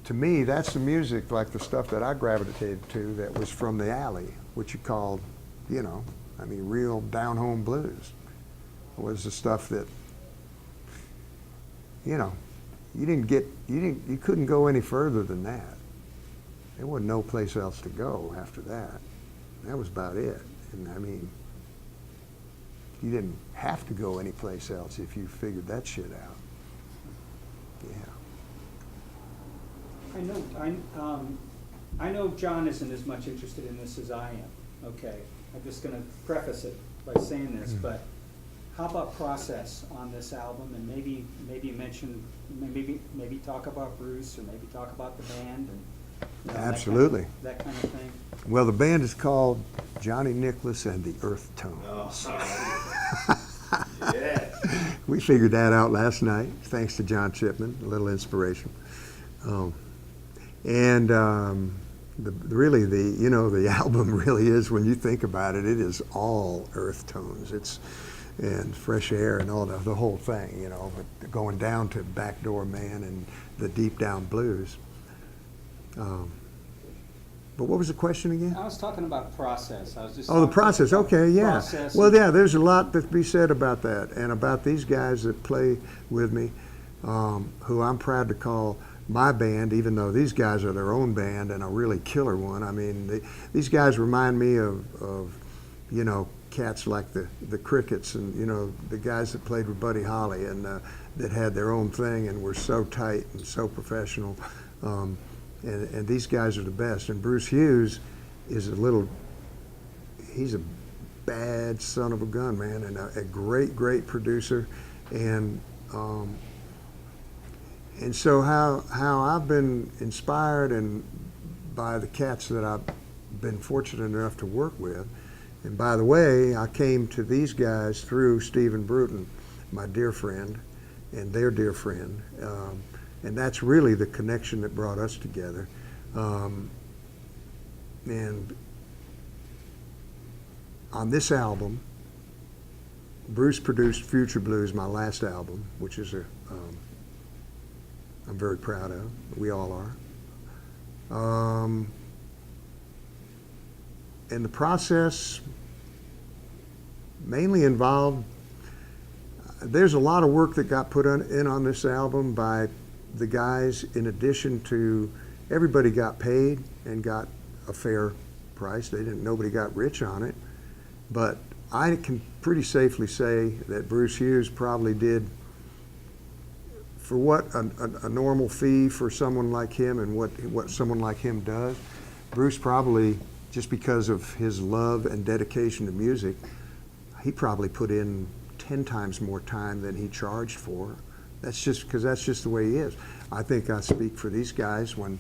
to me, that's the music, like the stuff that I gravitated to, that was from the alley, what you called, you know, I mean, real down-home blues. Was the stuff that, you know, you couldn't go any further than that. There wasn't no place else to go after that. That was about it. And I mean, you didn't have to go anyplace else if you figured that shit out. Yeah. I know John isn't as much interested in this as I am, okay? I'm just gonna preface it by saying this, but how about process on this album, and maybe mention, maybe talk about Bruce, or maybe talk about the band, and you know, Absolutely. that kind of thing. Well, the band is called Johnny Nicholas and the Earth Tones. Oh, yeah. We figured that out last night, thanks to John Chipman, a little inspiration. Really, the album really is, when you think about it, it is all earth tones. And Fresh Air and all the whole thing, you know, but going down to Backdoor Man and the Deep Down Blues. But what was the question again? I was talking about process. I was just Oh, the talking process. about Okay, yeah. process Well, and- yeah, there's a lot to be said about that, and about these guys that play with me, who I'm proud to call my band, even though these guys are their own band and a really killer one. I mean, these guys remind me of you know, cats like the Crickets, and you know, the guys that played with Buddy Holly, and that had their own thing and were so tight and so professional. And these guys are the best. And Bruce Hughes is he's a bad son of a gun, man, and a great producer. And so how I've been inspired and by the cats that I've been fortunate enough to work with. And by the way, I came to these guys through Stephen Bruton, my dear friend, and their dear friend. And that's really the connection that brought us together. And on this album, Bruce produced Future Blues, my last album, which is I'm very proud of. We all are. And the process mainly involved, there's a lot of work that got put in on this album by the guys. In addition to, everybody got paid and got a fair price. Nobody got rich on it. But I can pretty safely say that Bruce Hughes probably did, for what a normal fee for someone like him and what someone like him does, Bruce probably, just because of his love and dedication to music, he probably put in 10 times more time than he charged for. That's just because that's just the way he is. I think I speak for these guys when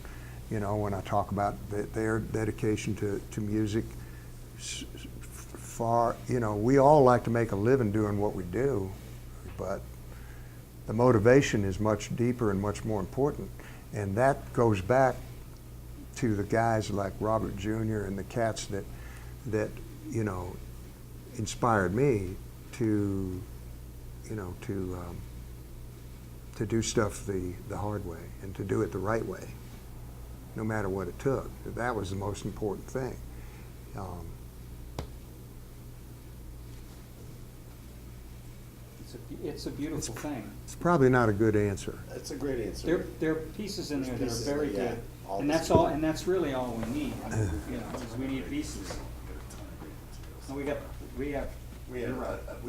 I talk about their dedication to music. We all like to make a living doing what we do, but the motivation is much deeper and much more important. And that goes back to the guys like Robert Jr. and the cats that inspired me to, to do stuff the hard way and to do it the right way, no matter what it took. That was the most important thing. It's a beautiful thing. It's probably not a good answer. That's a great answer. There are pieces in there that There's are very pieces, yeah. good, All and this that's good. all, and that's really all we need, is we need pieces. And we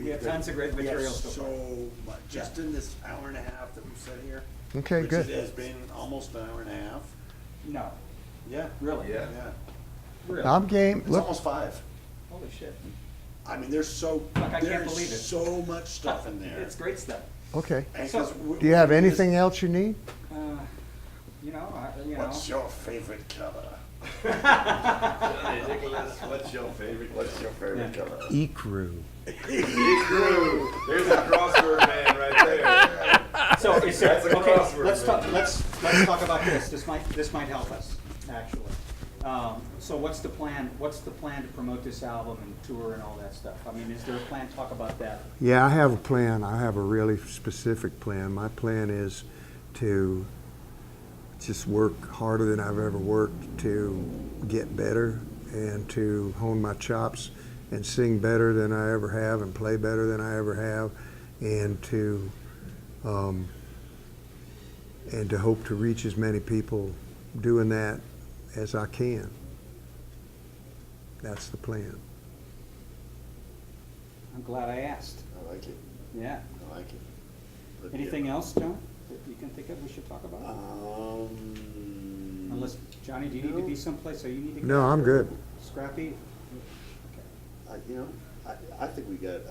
have tons of great material so far. So much, just in this hour and a half that we've sat here. Okay, which good. has been almost an hour and a half. No, Yeah. really? Yeah. Really? I'm game. It's Look, almost 5. Holy shit. I mean, there's I can't believe it. so much stuff in there. It's great stuff. okay. And So- 'cause we- Do you have we just- anything else you need? What's your favorite color? Johnny Nicholas, what's your favorite? What's your favorite color? Ecru. Ecru. There's a crossword man right there. So is there, That's a okay, crossword, let's talk about this. This might help us, actually. So what's the plan to promote this album and tour and all that stuff? I mean, is there a plan? Talk about that. Yeah, I have a plan. I have a really specific plan. My plan is to just work harder than I've ever worked, to get better and to hone my chops and sing better than I ever have and play better than I ever have, and to hope to reach as many people doing that as I can. That's the plan. I'm glad I asked. I like it. Yeah. I like it. But Anything yeah. else, John, that you can think of we should talk about? Unless, Johnny, do you need to be someplace, or you need to go? No, I'm good. Scrappy? Okay. I think we got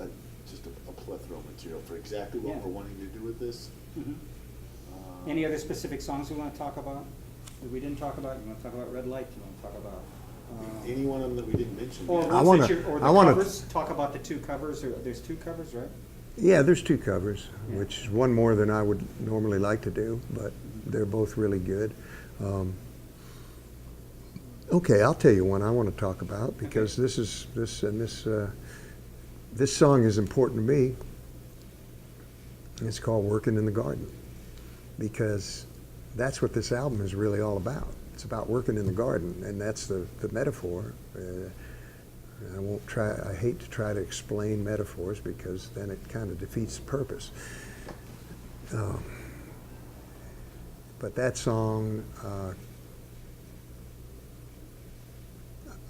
just a plethora of material for exactly what Yeah. we're wanting to do with this. Mhm. Any other specific songs we want to talk about that we didn't talk about? You want to talk about Red Light? You want to talk about? Any one of them that we didn't mention? Or yet? I ones wanna- that you, or the I wanna- covers? Talk about the 2 covers, or there's 2 covers, right? Yeah, there's 2 covers, Yeah. which is one more than I would normally like to do, but they're both really good. Okay, I'll tell you one I want to talk about, because this song is important to me. It's called "Working in the Garden," because that's what this album is really all about. It's about working in the garden, and that's the metaphor. I hate to try to explain metaphors, because then it kind of defeats the purpose. But that song,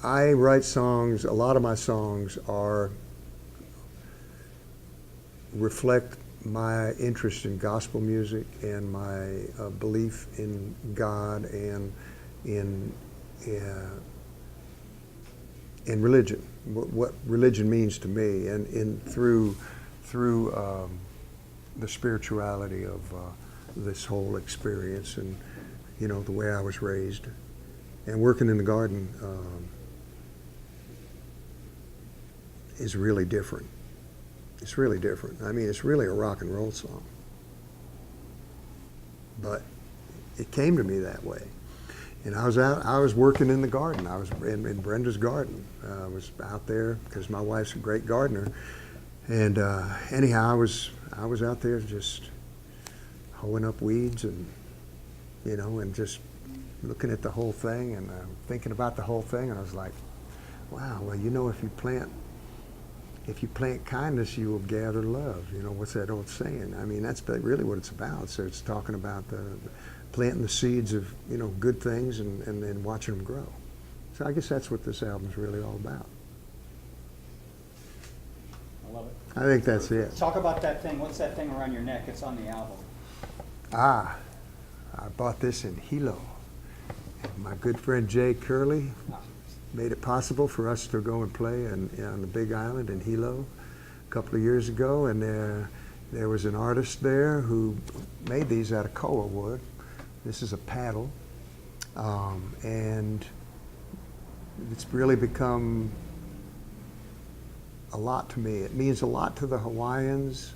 I write songs, a lot of my songs reflect my interest in gospel music and my belief in God and in religion, what religion means to me, and through the spirituality of this whole experience, and the way I was raised, and working in the garden is really different. It's really different. I mean, it's really a rock and roll song, but it came to me that way. And I was working in the garden. I was in Brenda's garden. I was out there because my wife's a great gardener. And anyhow, I was out there just hoeing up weeds and just looking at the whole thing and thinking about the whole thing. And I was like, wow, well, if you plant kindness, you will gather love. What's that old saying? I mean, that's really what it's about. So it's talking about the planting the seeds of, good things and then watching them grow. So I guess that's what this album's really all about. I love it. I think that's it. Talk about that thing. What's that thing around your neck? It's on the album. I bought this in Hilo. My good friend Jay Curley made it possible for us to go and play on the Big Island in Hilo a couple of years ago, and there was an artist there who made these out of koa wood. This is a paddle, and it's really become a lot to me. It means a lot to the Hawaiians.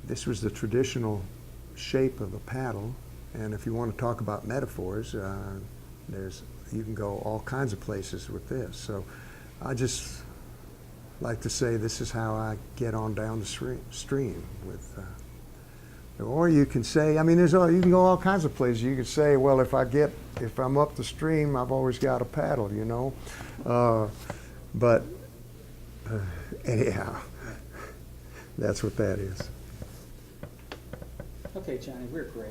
This was the traditional shape of a paddle, and if you want to talk about metaphors, you can go all kinds of places with this. So I just like to say this is how I get on down the stream with. Or you can say, I mean, you can go all kinds of places. You could say, well, if I'm up the stream, I've always got a paddle, you know. But anyhow, that's what that is. Okay, Johnny, we're great.